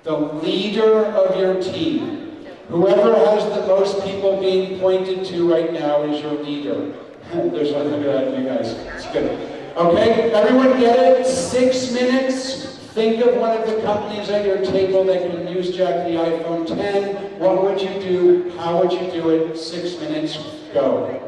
The leader of your team. Whoever has the most people being pointed to right now is your leader. There's one look at that, you guys. It's good. Okay, everyone get it? 6 minutes. Think of one of the companies at your table that can newsjack the iPhone 10. What would you do? How would you do it? 6 minutes. Go.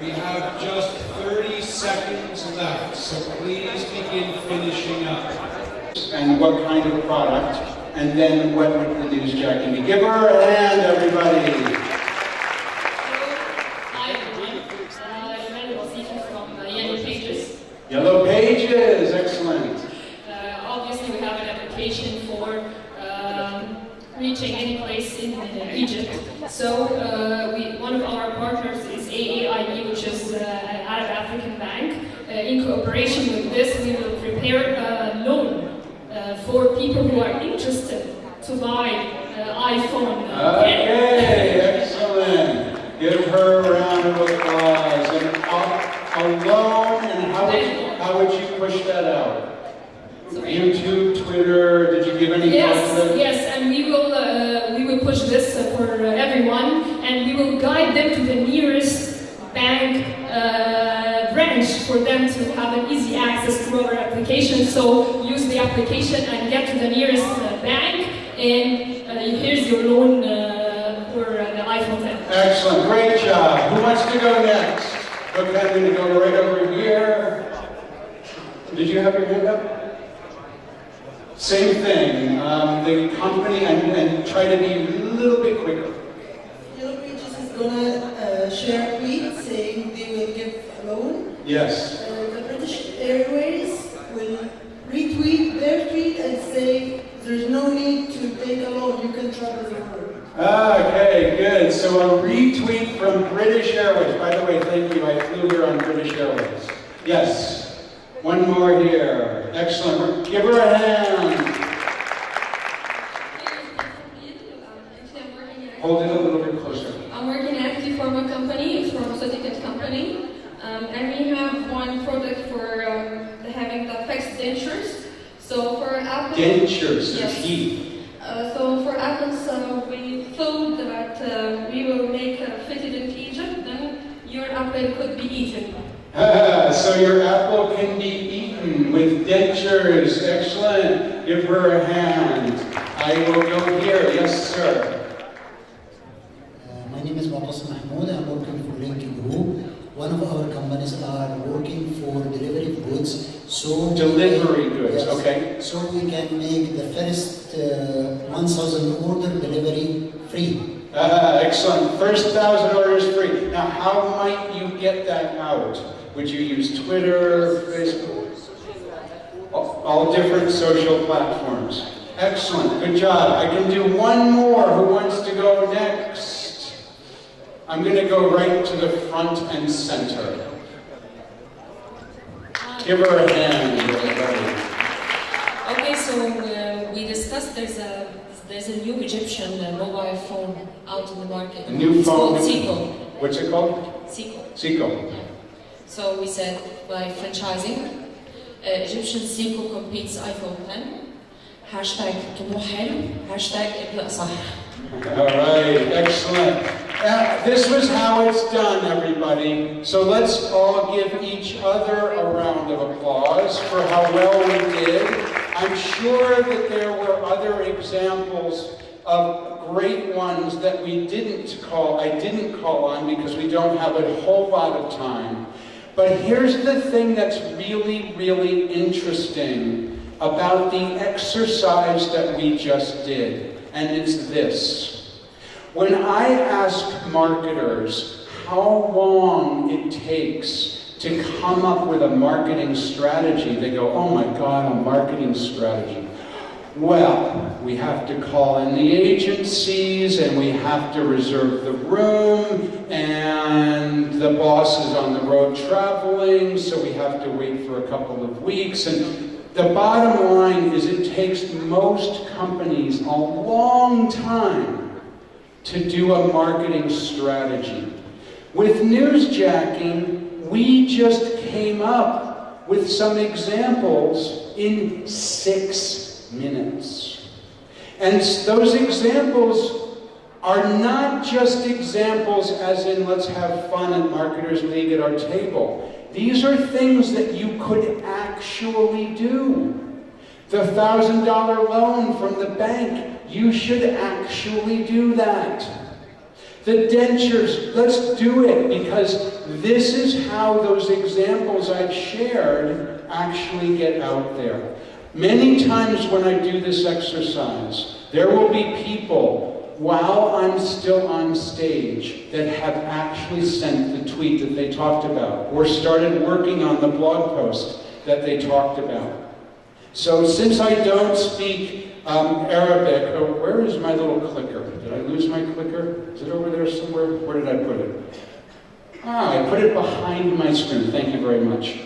We have just 30 seconds left, so please begin finishing up. And what kind of product, and then what would the newsjacking be? Give her a hand, everybody. Hi everyone, Emmanuel speaking from Yellow Pages. Yellow Pages, excellent. Obviously we have an application for reaching any place in Egypt. So one of our partners is AAIB, which is an Arab African bank. In cooperation with this, we will prepare a loan for people who are interested to buy iPhone 10. Okay, excellent. Give her a round of applause. And a loan, and how would you push that out? Sorry. YouTube, Twitter, did you give any thought to that? Yes, and we will push this for everyone, and we will guide them to the nearest bank branch for them to have an easy access to our application. So use the application and get to the nearest bank, and here's your loan for the iPhone 10. Excellent, great job. Who wants to go next? Okay, I'm going to go right over here. Did you have your hand up? Same thing, the company, and try to be a little bit quicker. Yellow Pages is going to share a tweet saying they will give a loan. Yes. The British Airways will retweet their tweet and say there's no need to take a loan, you can travel the world. Okay, good. So a retweet from British Airways. By the way, thank you, I flew here on British Airways. Yes. One more here. Excellent. Give her a hand. Hold it a little bit closer. I'm working actually for a company, it's a pharmaceutical company, and we have one product for having the fixed dentures. So for Apple, Dentures, yes. teeth. So for apples, we thought that we will make fitted in Egypt, then your apple could be eaten. So your apple can be eaten with dentures. Excellent. Give her a hand. I will go here. Yes, sir. My name is Wapas Mahmoud. I'm working for Link Group. One of our companies are working for delivery of goods. So Delivery goods, yes, okay. So we can make the first 1,000 order delivery free. Excellent. First 1,000 orders free. Now, how might you get that out? Would you use Twitter, Facebook? All different social platforms. Excellent. Good job. I can do one more. Who wants to go next? I'm going to go right to the front and center. Give her a hand, everybody. Okay, so we discussed there's a new Egyptian mobile phone out in the market. A new phone? It's called Seco. What's it called? Seco. Seco. Yeah. So we said by franchising, Egyptian Seco competes iPhone 10. Hashtag طموح حلو. Hashtag ابدأ صح. All right, excellent. This was how it's done, everybody. So let's all give each other a round of applause for how well we did. I'm sure that there were other examples of great ones that I didn't call on because we don't have a whole lot of time. But here's the thing that's really, really interesting about the exercise that we just did, and it's this. When I ask marketers how long it takes to come up with a marketing strategy, they go, oh my God, a marketing strategy. Well, we have to call in the agencies, and we have to reserve the room, and the boss is on the road traveling, so we have to wait for a couple of weeks. And the bottom line is it takes most companies a long time to do a marketing strategy. With newsjacking, we just came up with some examples in 6 minutes. And those examples are not just examples as in let's have fun at Marketers League at our table. These are things that you could actually do. The $1,000 loan from the bank, you should actually do that. The dentures, let's do it because this is how those examples I've shared actually get out there. Many times when I do this exercise, there will be people, while I'm still on stage, that have actually sent the tweet that they talked about, or started working on the blog post that they talked about. So since I don't speak Arabic, oh, where is my little clicker? Did I lose my clicker? Is it over there somewhere? Where did I put it? I put it behind my screen. Thank you very much.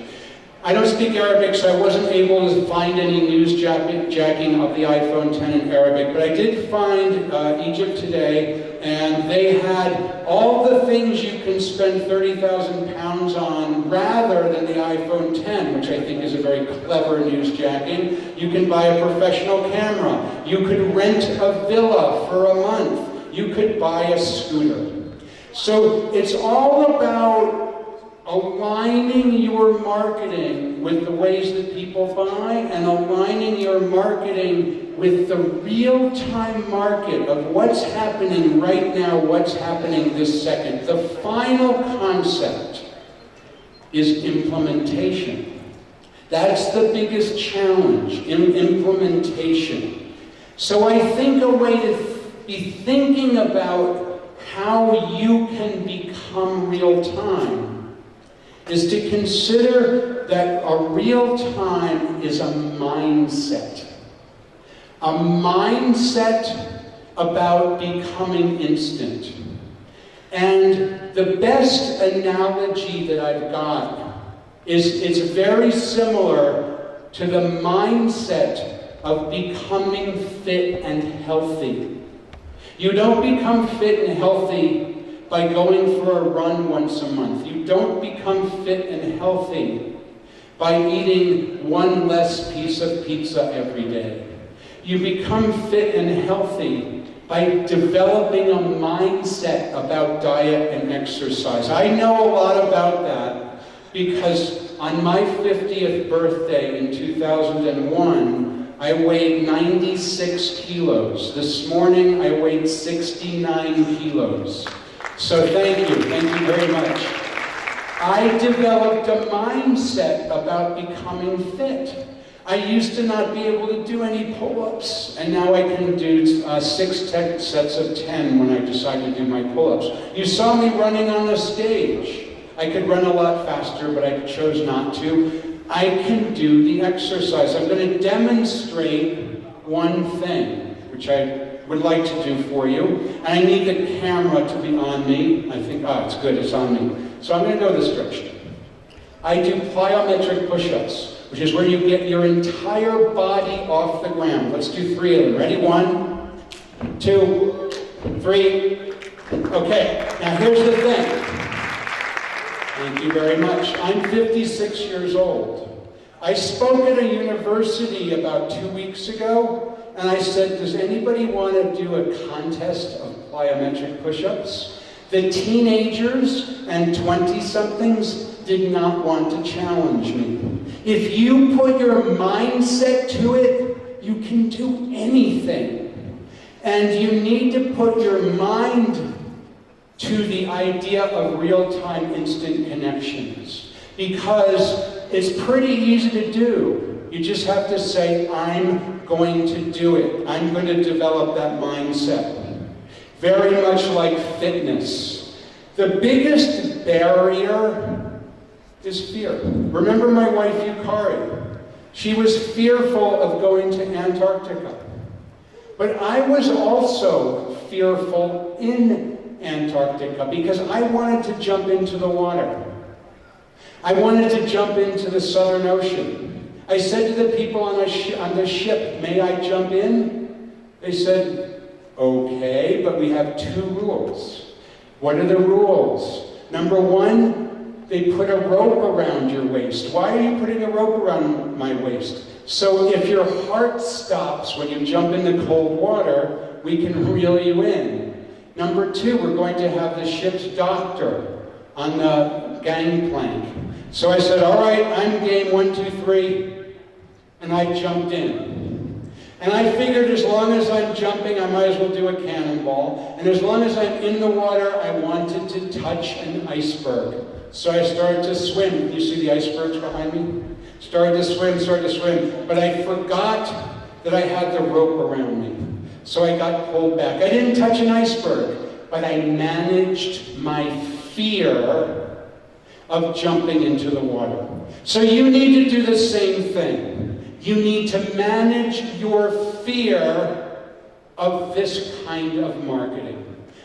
I don't speak Arabic, so I wasn't able to find any news jacking of the iPhone 10 in Arabic, but I did find Egypt Today, and they had all the things you can spend 30,000 pounds on rather than the iPhone 10, which I think is a very clever news jacking. You can buy a professional camera. You could rent a villa for a month. You could buy a scooter. So it's all about aligning your marketing with the ways that people buy and aligning your marketing with the real-time market of what's happening right now, what's happening this second. The final concept is implementation. That's the biggest challenge, in implementation. So I think a way to be thinking about how you can become real-time is to consider that a real time is a mindset. A mindset about becoming instant. And the best analogy that I've got is it's very similar to the mindset of becoming fit and healthy. You don't become fit and healthy by going for a run once a month. You don't become fit and healthy by eating one less piece of pizza every day. You become fit and healthy by developing a mindset about diet and exercise. I know a lot about that because on my 50th birthday in 2001, I weighed 96 kilos. This morning I weighed 69 kilos. So thank you very much. I developed a mindset about becoming fit. I used to not be able to do any pull-ups, and now I can do 6 sets of 10 when I decide to do my pull-ups. You saw me running on the stage. I could run a lot faster, but I chose not to. I can do the exercise. I'm going to demonstrate one thing, which I would like to do for you. And I need the camera to be on me. I think, it's good, it's on me. So I'm going to go this direction. I do plyometric push-ups, which is where you get your entire body off the ground. Let's do 3 of them. Ready? 1, 2, 3. Okay, now here's the thing. Thank you very much. I'm 56 years old. I spoke at a university about 2 weeks ago, and I said, does anybody want to do a contest of plyometric push-ups? The teenagers and 20-somethings did not want to challenge me. If you put your mindset to it, you can do anything. And you need to put your mind to the idea of real-time instant connections. Because it's pretty easy to do. You just have to say, I'm going to do it. I'm going to develop that mindset. Very much like fitness. The biggest barrier is fear. Remember my wife Yukari? She was fearful of going to Antarctica. But I was also fearful in Antarctica because I wanted to jump into the water. I wanted to jump into the Southern Ocean. I said to the people on the ship, may I jump in? They said, okay, but we have 2 rules. What are the rules? Number 1, they put a rope around your waist. Why are you putting a rope around my waist? So if your heart stops when you jump into cold water, we can reel you in. Number 2, we're going to have the ship's doctor on the gangplank. So I said, all right, I'm game, 1, 2, 3. And I jumped in. And I figured as long as I'm jumping, I might as well do a cannonball. And as long as I'm in the water, I wanted to touch an iceberg. So I started to swim. You see the icebergs behind me? Started to swim, but I forgot that I had the rope around me. So I got pulled back. I didn't touch an iceberg, but I managed my fear of jumping into the water. So you need to do the same thing. You need to manage your fear of this kind of marketing.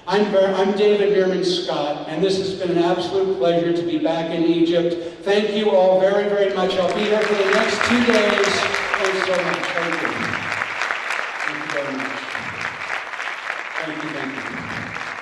I'm David Meerman Scott, and this has been an absolute pleasure to be back in Egypt. Thank you all very, very much. I'll be here for the next 2 days. Thanks so much. Thank you.